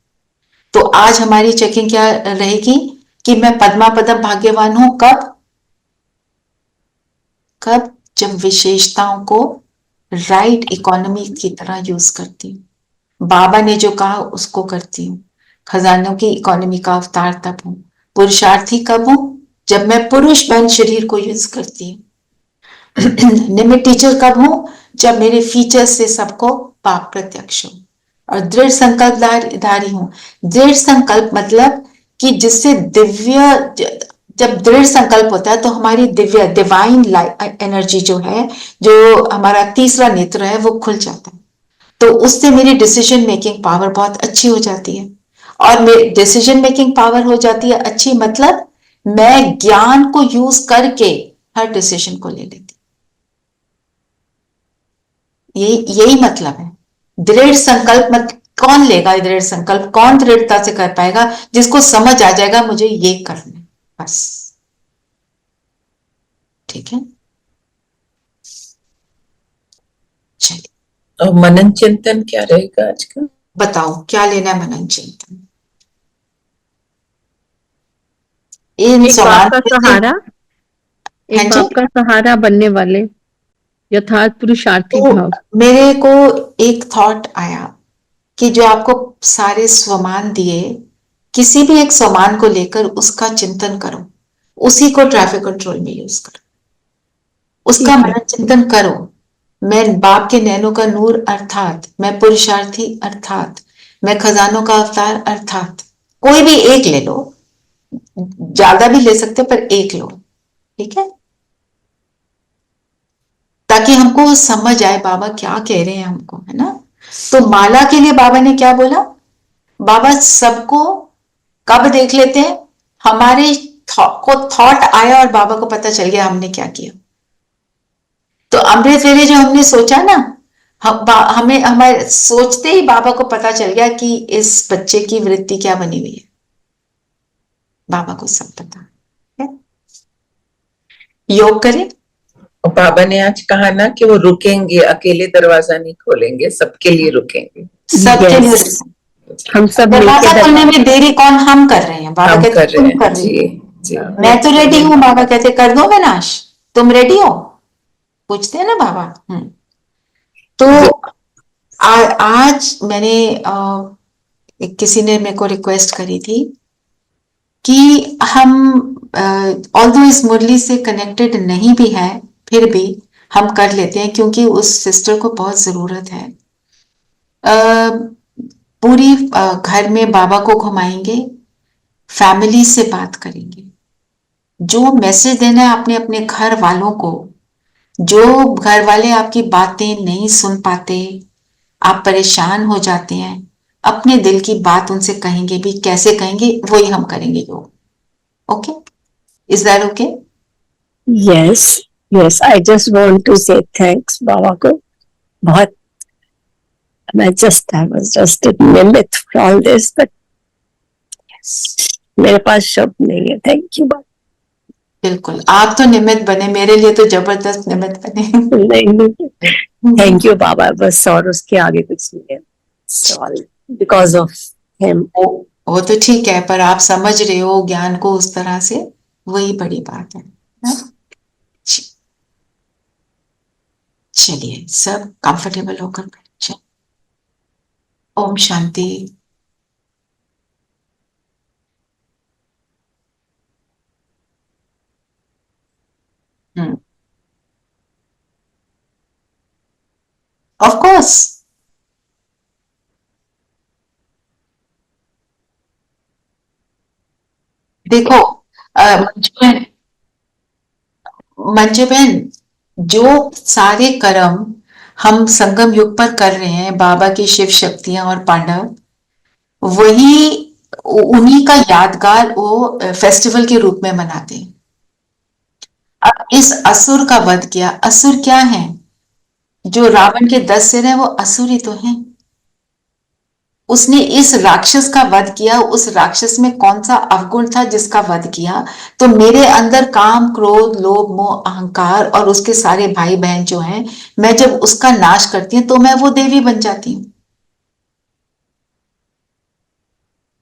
तो आज हमारी चेकिंग क्या रहेगी कि मैं पद्मा पदम भाग्यवान हूं, कब? कब? जब विशेषताओं को राइट इकोनॉमी की तरह यूज करती हूं, बाबा ने जो कहा उसको करती हूँ, खजानों की इकोनॉमी का अवतार तब हूं। पुरुषार्थी कब हूं? जब मैं पुरुष बन शरीर को यूज करती हूँ। निमित्त टीचर कब हूं? जब मेरे फीचर्स से सबको पाप प्रत्यक्ष हो। और दृढ़ संकल्पधारी हूं। दृढ़ संकल्प मतलब कि जिससे दिव्य, जब दृढ़ संकल्प होता है तो हमारी दिव्य डिवाइन एनर्जी जो है, जो हमारा तीसरा नेत्र है, वो खुल जाता है। तो उससे मेरी डिसीजन मेकिंग पावर बहुत अच्छी हो जाती है। और मेरी डिसीजन मेकिंग पावर हो जाती है अच्छी, मतलब मैं ज्ञान को यूज करके हर डिसीजन को ले लेती। यही मतलब है दृढ़ संकल्प। मत कौन लेगा दृढ़ संकल्प? कौन दृढ़ता से कर पाएगा? जिसको समझ आ जाएगा मुझे ये करना है, बस। ठीक है, चलिए। और मनन चिंतन क्या रहेगा आज का? बताओ क्या लेना है मनन चिंतन? इन एक बाप का सवाल सहारा, हाँ एक जी। बाप का सहारा बनने वाले यथार्थ पुरुषार्थी तो भाव। मेरे को एक थॉट आया कि जो आपको सारे स्वमान दिए, किसी भी एक स्वमान को लेकर उसका चिंतन करो, उसी को ट्रैफिक कंट्रोल में यूज करो, उसका ठीक है। मनन चिंतन करो। मैं बाप के नैनों का नूर अर्थात मैं पुरुषार्थी अर्थात मैं खजानों का अवतार अर्थात, कोई भी एक ले लो, ज्यादा भी ले सकते हो पर एक लो, ठीक है? ताकि हमको समझ आए बाबा क्या कह रहे हैं हमको, है ना? तो माला के लिए बाबा ने क्या बोला? बाबा सबको कब देख लेते हैं? हमारे को थॉट आया और बाबा को पता चल गया हमने क्या किया। तो अमृत वेले जो हमने सोचा ना, हमें हमारे सोचते ही बाबा को पता चल गया कि इस बच्चे की वृत्ति क्या बनी हुई है। बाबा को सब पता है। योग करें। और बाबा ने आज कहा ना कि वो रुकेंगे, अकेले दरवाजा नहीं खोलेंगे, सबके लिए रुकेंगे। सबके लिए Yes. हम सब दरवाजा मिलके खोलने में देरी कौन? हम कर रहे हैं। बाबा हम कहते कर रहे तुम हैं। कर रहे जी हो। जी। मैं तो रेडी हूँ। बाबा कहते कर दो विनाश, तुम रेडी हो? पूछते हैं ना बाबा। तो आज मैंने किसी ने मेरे को रिक्वेस्ट करी थी कि हम ऑल्दो इस मुरली से कनेक्टेड नहीं भी है, फिर भी हम कर लेते हैं क्योंकि उस सिस्टर को बहुत जरूरत है। पूरी घर में बाबा को घुमाएंगे, फैमिली से बात करेंगे, जो मैसेज देना है अपने अपने घर वालों को। जो घर वाले आपकी बातें नहीं सुन पाते, आप परेशान हो जाते हैं, अपने दिल की बात उनसे कहेंगे भी। कैसे कहेंगे? वही हम करेंगे योग। Okay, is that okay? Yes, Yes, I just want to say thanks बाबा को बहुत. I was just a mimic for all this, but yes, मेरे पास शब्द नहीं है. Thank you बाबा. बिल्कुल, आप तो निमित्त बने, मेरे लिए तो जबरदस्त निमित्त बने. नहीं, thank you बाबा, बस और उसके आगे कुछ नहीं है. It's all because of him. वो तो ठीक है, पर आप समझ रहे हो ज्ञान को उस तरह से, वही बड़ी बात है ना? चलिए सब कंफर्टेबल होकर बैठे. ओम शांति. Of course. देखो मंजू बहन, जो सारे कर्म हम संगम युग पर कर रहे हैं, बाबा की शिव शक्तियां और पांडव, वही उन्हीं का यादगार वो फेस्टिवल के रूप में मनाते हैं. अब इस असुर का वध किया. असुर क्या है? जो रावण के 10 सिर हैं वो असुर ही तो हैं. उसने इस राक्षस का वध किया. उस राक्षस में कौन सा अवगुण था जिसका वध किया? तो मेरे अंदर काम, क्रोध, लोभ, मोह, अहंकार और उसके सारे भाई बहन जो हैं, मैं जब उसका नाश करती हूं तो मैं वो देवी बन जाती हूं,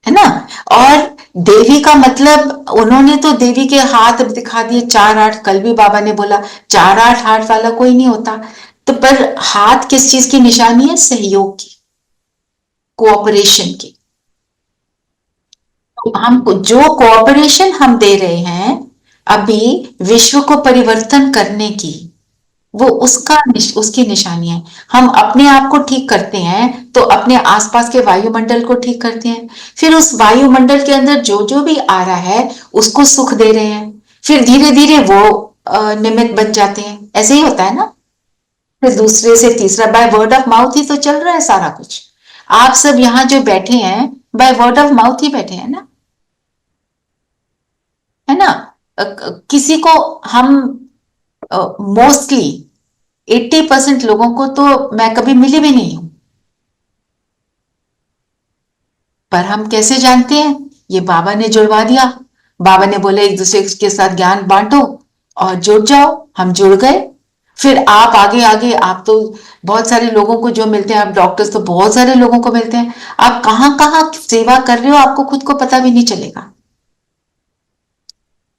है ना? और देवी का मतलब, उन्होंने तो देवी के हाथ दिखा दिए 4-8. कल भी बाबा ने बोला 4-8 हाथ वाला कोई नहीं होता. तो पर हाथ किस चीज की निशानी है? सहयोग की, कोऑपरेशन की. तो हम जो कोऑपरेशन हम दे रहे हैं अभी विश्व को परिवर्तन करने की, वो उसकी निशानी है. हम अपने आप को ठीक करते हैं तो अपने आसपास के वायुमंडल को ठीक करते हैं. फिर उस वायुमंडल के अंदर जो जो भी आ रहा है उसको सुख दे रहे हैं. फिर धीरे धीरे वो निमित्त बन जाते हैं. ऐसे ही होता है ना? फिर दूसरे से तीसरा, बाय वर्ड ऑफ माउथ ही तो चल रहा है सारा कुछ. आप सब यहाँ जो बैठे हैं बाय वर्ड ऑफ माउथ ही बैठे हैं ना, है ना? किसी को हम मोस्टली 80% लोगों को तो मैं कभी मिली भी नहीं हूं. पर हम कैसे जानते हैं? ये बाबा ने जुड़वा दिया. बाबा ने बोले एक दूसरे के साथ ज्ञान बांटो और जुड़ जाओ. हम जुड़ गए. फिर आप आगे आगे, आप तो बहुत सारे लोगों को जो मिलते हैं, आप डॉक्टर्स तो बहुत सारे लोगों को मिलते हैं. आप कहाँ कहाँ सेवा कर रहे हो आपको खुद को पता भी नहीं चलेगा,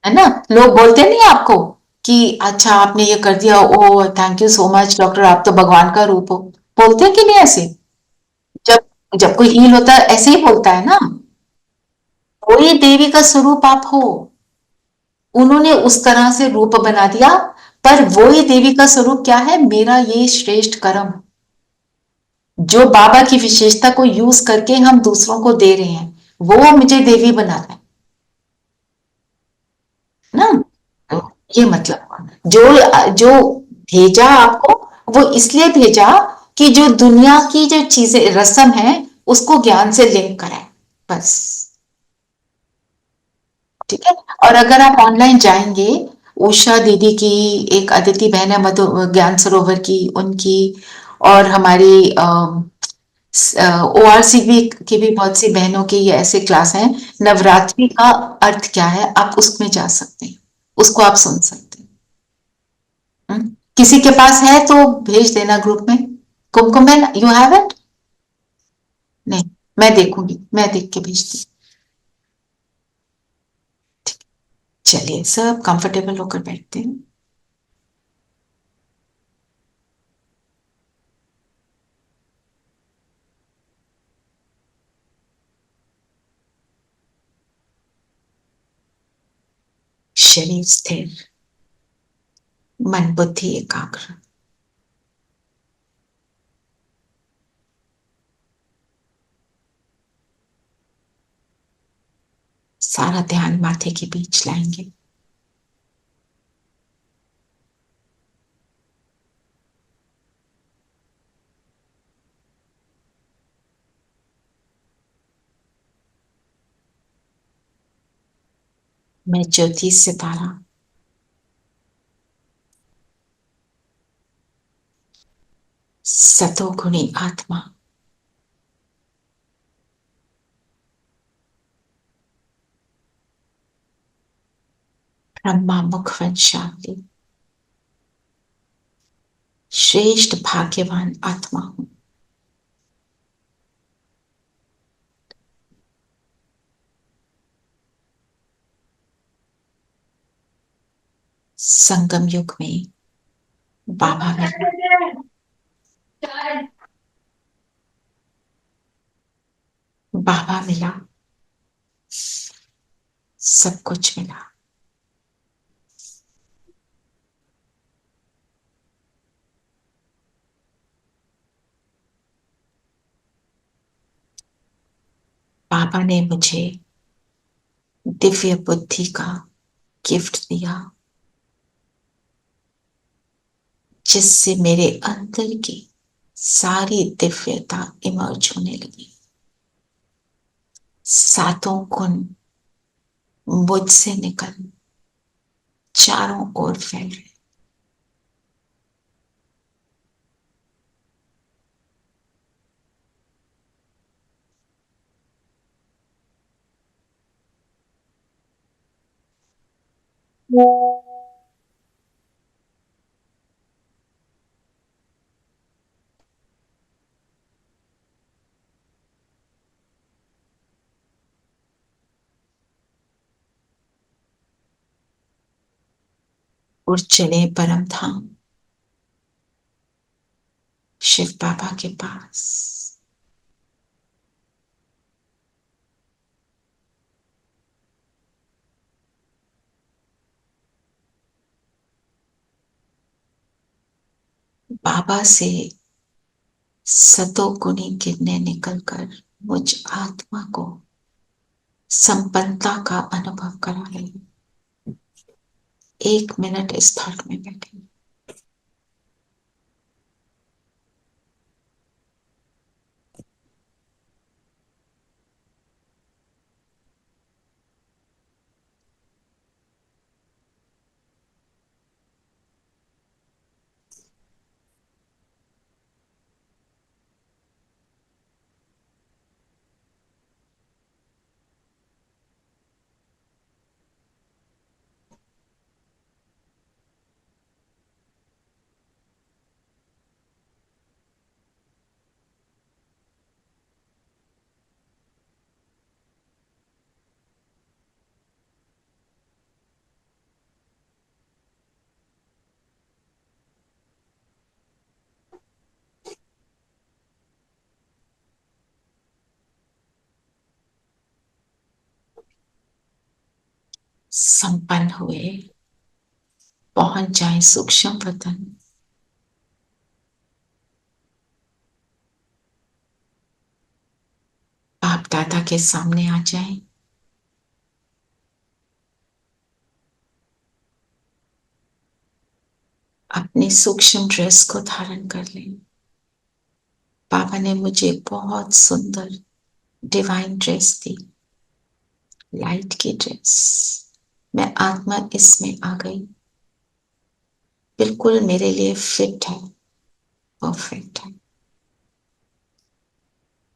है ना? लोग बोलते नहीं आपको कि अच्छा आपने ये कर दिया, oh thank you so much doctor, आप तो भगवान का रूप हो. बोलते हैं कि नहीं ऐसे? जब जब कोई हील होता है ऐसे ही बोलता है ना. कोई देवी का स्वरूप आप हो. उन्होंने उस तरह से रूप बना दिया, पर वो ही देवी का स्वरूप क्या है? मेरा ये श्रेष्ठ कर्म, जो बाबा की विशेषता को यूज करके हम दूसरों को दे रहे हैं, वो मुझे देवी बना रहा है ना. तो ये मतलब, जो जो भेजा आपको, वो इसलिए भेजा कि जो दुनिया की जो चीजें रस्म है उसको ज्ञान से लिंक कराए, बस. ठीक है. और अगर आप ऑनलाइन जाएंगे, उषा दीदी की, एक अदिति बहन है मधु ज्ञान सरोवर की, उनकी, और हमारी ORCB की भी बहुत सी बहनों की ये ऐसे क्लास हैं. नवरात्रि का अर्थ क्या है आप उसमें जा सकते हैं, उसको आप सुन सकते हैं. किसी के पास है तो भेज देना ग्रुप में. कुमकुम बहन, यू हैव इट? नहीं, मैं देखूंगी, मैं देख के भेजती हूँ. चलिए सब कंफर्टेबल होकर बैठते हैं. शरीर स्थिर, मन बुद्धि एकाग्र. सारा ध्यान माथे के बीच लाएंगे. मैं ज्योति सितारा, सतोगुणी आत्मा, ब्रह्मा मुखवन शांति, श्रेष्ठ भाग्यवान आत्मा हूं। संगम युग में बाबा मिला, बाबा मिला, सब कुछ मिला। बाबा ने मुझे दिव्य बुद्धि का गिफ्ट दिया, जिससे मेरे अंदर की सारी दिव्यता इमर्ज होने लगी। सातों गुण मुझसे निकल चारों ओर फैल रहे। और चले परम धाम, शिव बाबा के पास। बाबा से सतोगुणी किरणें निकलकर मुझ आत्मा को संपन्नता का अनुभव करा रही। 1 मिनट इस थॉट में बैठे। संपन्न हुए, पहुंच जाए सूक्ष्म वतन। बाप दादा के सामने आ जाए। अपनी सूक्ष्म ड्रेस को धारण कर लें। बाबा ने मुझे बहुत सुंदर डिवाइन ड्रेस दी, लाइट की ड्रेस। मैं आत्मा इसमें आ गई, बिल्कुल मेरे लिए फिट है, परफेक्ट है।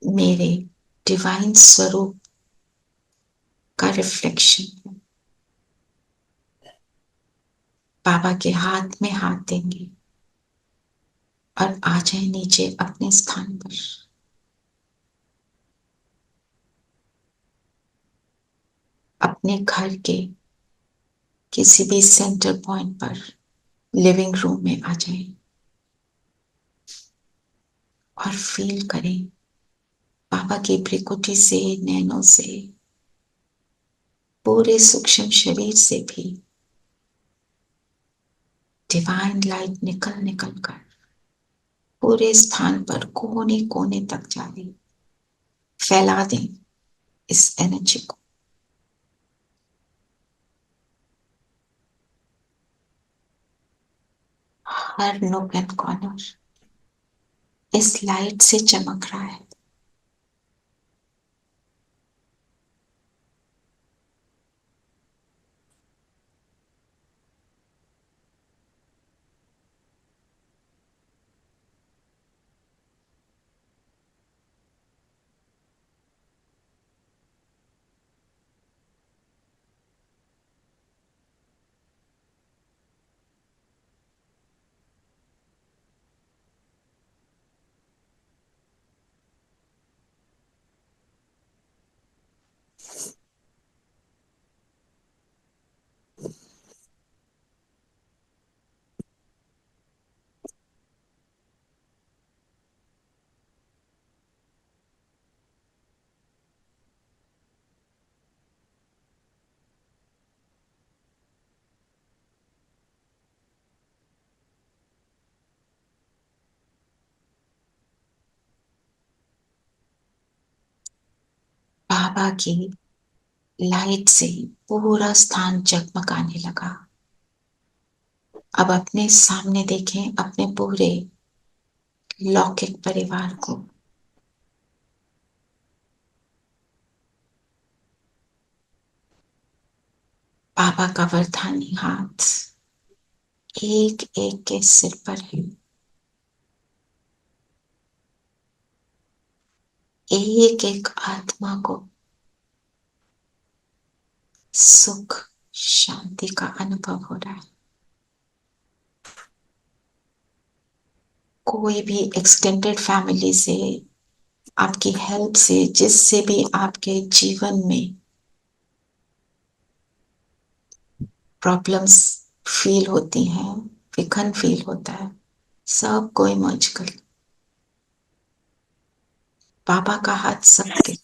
मेरे डिवाइन स्वरूप का रिफ्लेक्शन है। बाबा के हाथ में हाथ देंगे और आ जाए नीचे अपने स्थान पर। अपने घर के किसी भी सेंटर पॉइंट पर लिविंग रूम में आ जाए और फील करें बाबा की भ्रिकुटी से, नैनों से, पूरे सूक्ष्म शरीर से भी डिवाइन लाइट निकल निकल कर पूरे स्थान पर कोने कोने तक जा रही। फैला दें इस एनर्जी को। हर नोक एंड कॉर्नर इस लाइट से चमक रहा है। बाबा की लाइट से पूरा स्थान जगमगाने लगा। अब अपने सामने देखें अपने पूरे लौकिक परिवार को। बाबा का वरदानी हाथ एक एक के सिर पर है। एक एक आत्मा को सुख शांति का अनुभव हो रहा है। कोई भी एक्सटेंडेड फैमिली से, आपकी हेल्प से, जिससे भी आपके जीवन में प्रॉब्लम्स फील होती हैं, विघन फील होता है, सब कोई मर्ज कर। बाबा का हाथ सबके,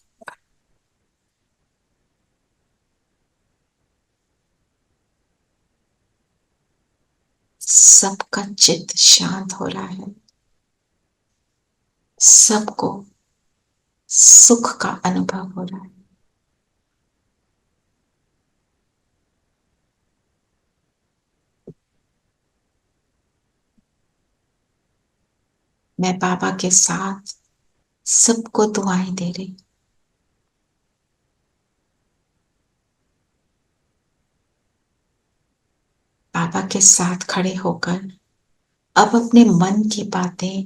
सबका चित्त शांत हो रहा है, सबको सुख का अनुभव हो रहा है। मैं बाबा के साथ सबको दुआएं दे रही। बाबा के साथ खड़े होकर अब अपने मन की बातें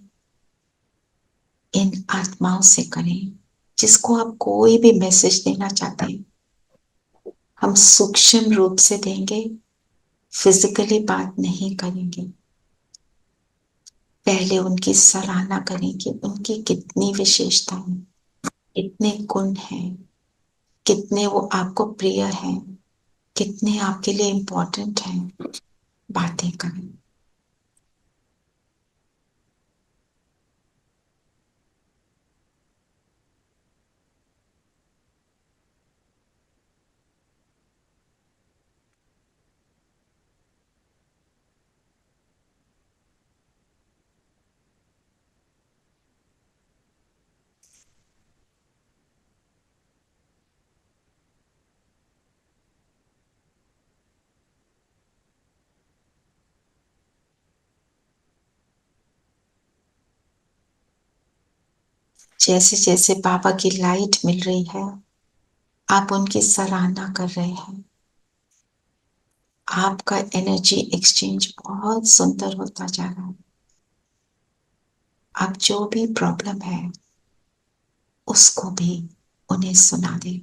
इन आत्माओं से करें, जिसको आप कोई भी मैसेज देना चाहते हैं। हम सूक्ष्म रूप से देंगे, फिजिकली बात नहीं करेंगे। पहले उनकी सराहना करें कि उनकी कितनी विशेषताएं, कितने गुण हैं, कितने वो आपको प्रिय हैं, कितने आपके लिए इम्पोर्टेंट हैं। बातें करें। जैसे जैसे बाबा की लाइट मिल रही है, आप उनकी सराहना कर रहे हैं। आपका एनर्जी एक्सचेंज बहुत सुंदर होता जा रहा है। आप जो भी प्रॉब्लम है उसको भी उन्हें सुना दें।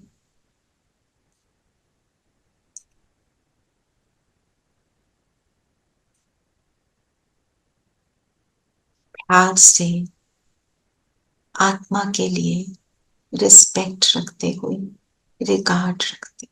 प्यार से आत्मा के लिए रिस्पेक्ट रखते हुए, रिगार्ड रखते।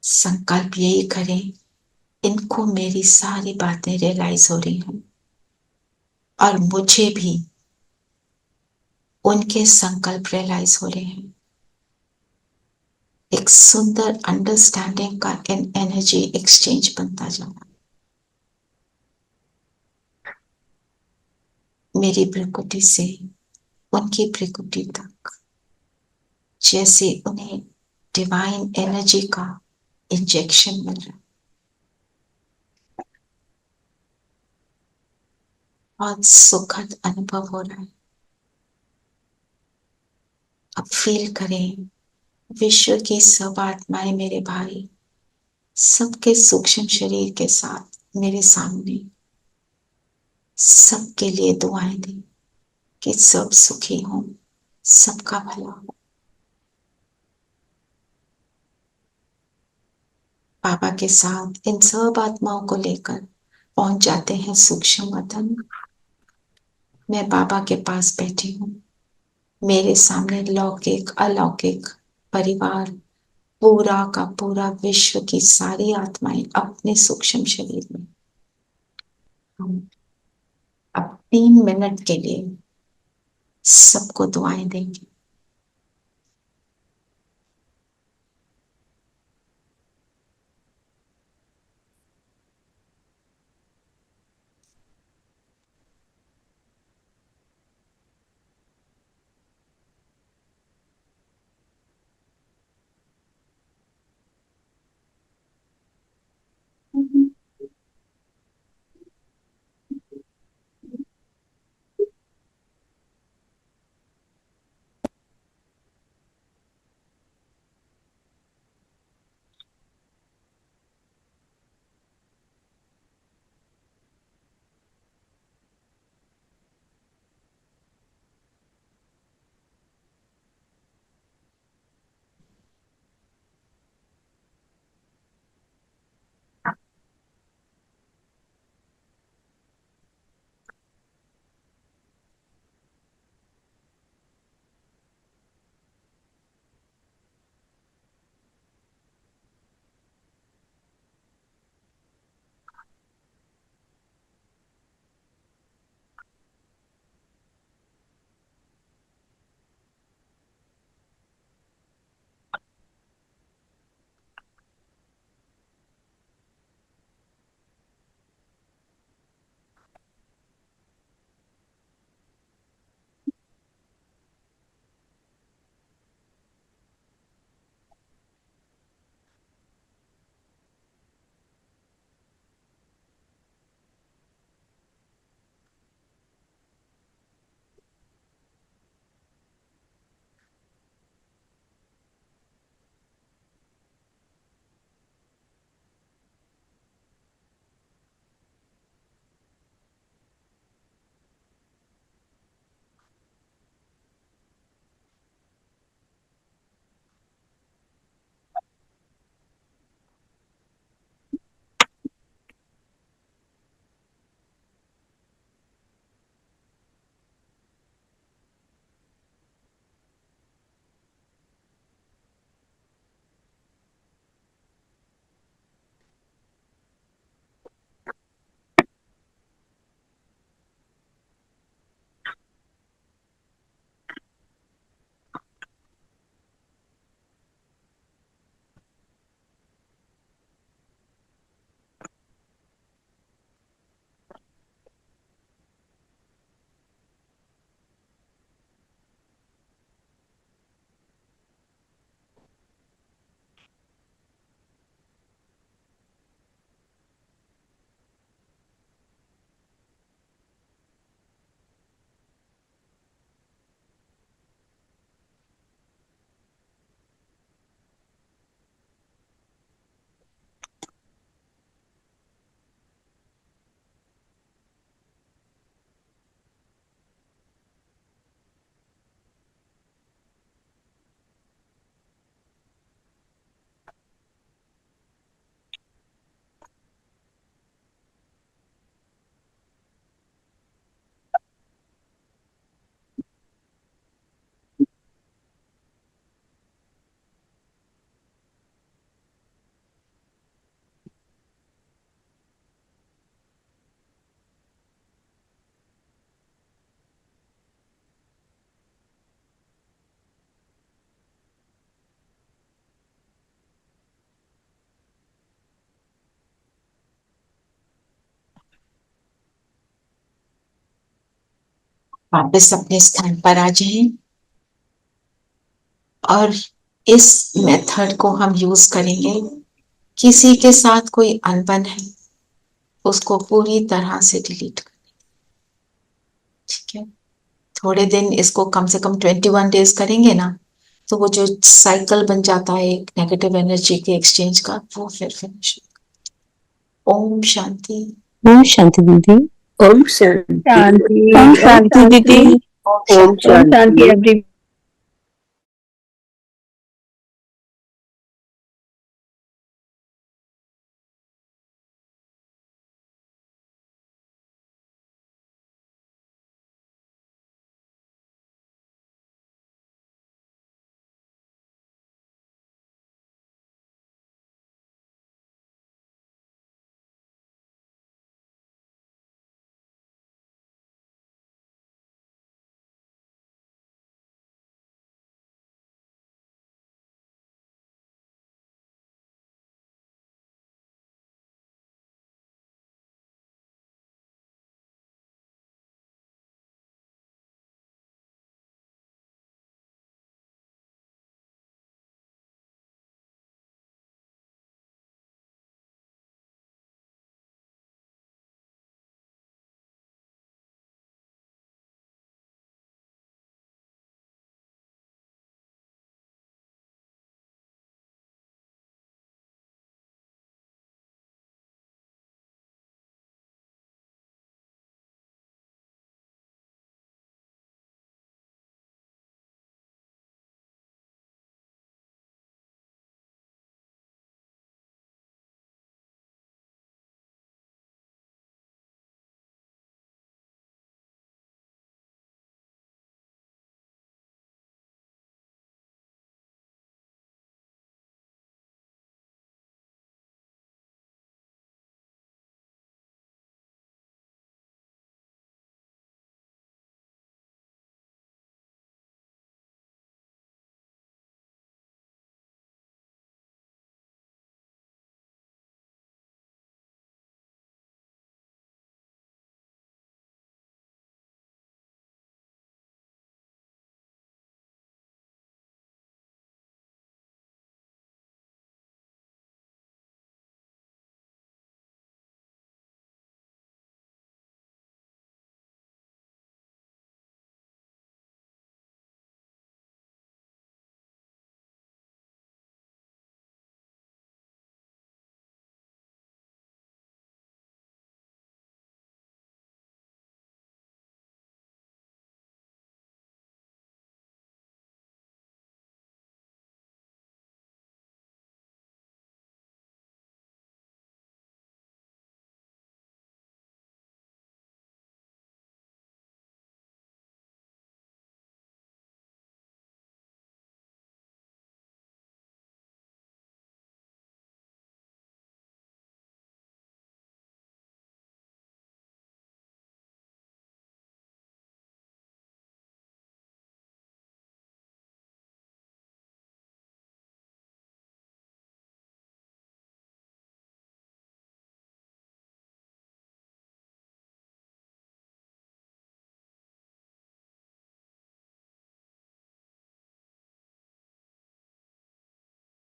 संकल्प यही करें, इनको मेरी सारी बातें रियलाइज हो रही हैं और मुझे भी उनके संकल्प रियलाइज हो रहे हैं। एक सुंदर अंडरस्टैंडिंग का एनर्जी एक्सचेंज बनता जा रहा है। मेरी प्रकृति से उनकी प्रकृति तक जैसे उन्हें डिवाइन एनर्जी का इंजेक्शन मिल रहा है। बहुत सुखद अनुभव हो रहा है। अब फील करें, विश्व की सब आत्माएं मेरे भाई सबके सूक्ष्म शरीर के साथ मेरे सामने, सबके लिए दुआएं दें कि सब सुखी हों, सबका भला हो। बाबा के साथ इन सब आत्माओं को लेकर पहुंच जाते हैं सूक्ष्म वतन। मैं बाबा के पास बैठी हूँ, मेरे सामने लौकिक अलौकिक परिवार, पूरा का पूरा विश्व की सारी आत्माएं अपने सूक्ष्म शरीर में। हम अब 3 मिनट के लिए सबको दुआएं देंगे। वापस अपने स्थान पर आ जाएं और इस मेथड को हम यूज करेंगे। किसी के साथ कोई अनबन है, उसको पूरी तरह से डिलीट कर, ठीक है। थोड़े दिन इसको कम से कम 21 डेज करेंगे ना, तो वो जो साइकिल बन जाता है एक नेगेटिव एनर्जी के एक्सचेंज का, वो फिर फिनिश। ओम शांति। ओम शांति दीदी। ओम शांति। शांति ओम शांति दीदी। ओम शांति एवरी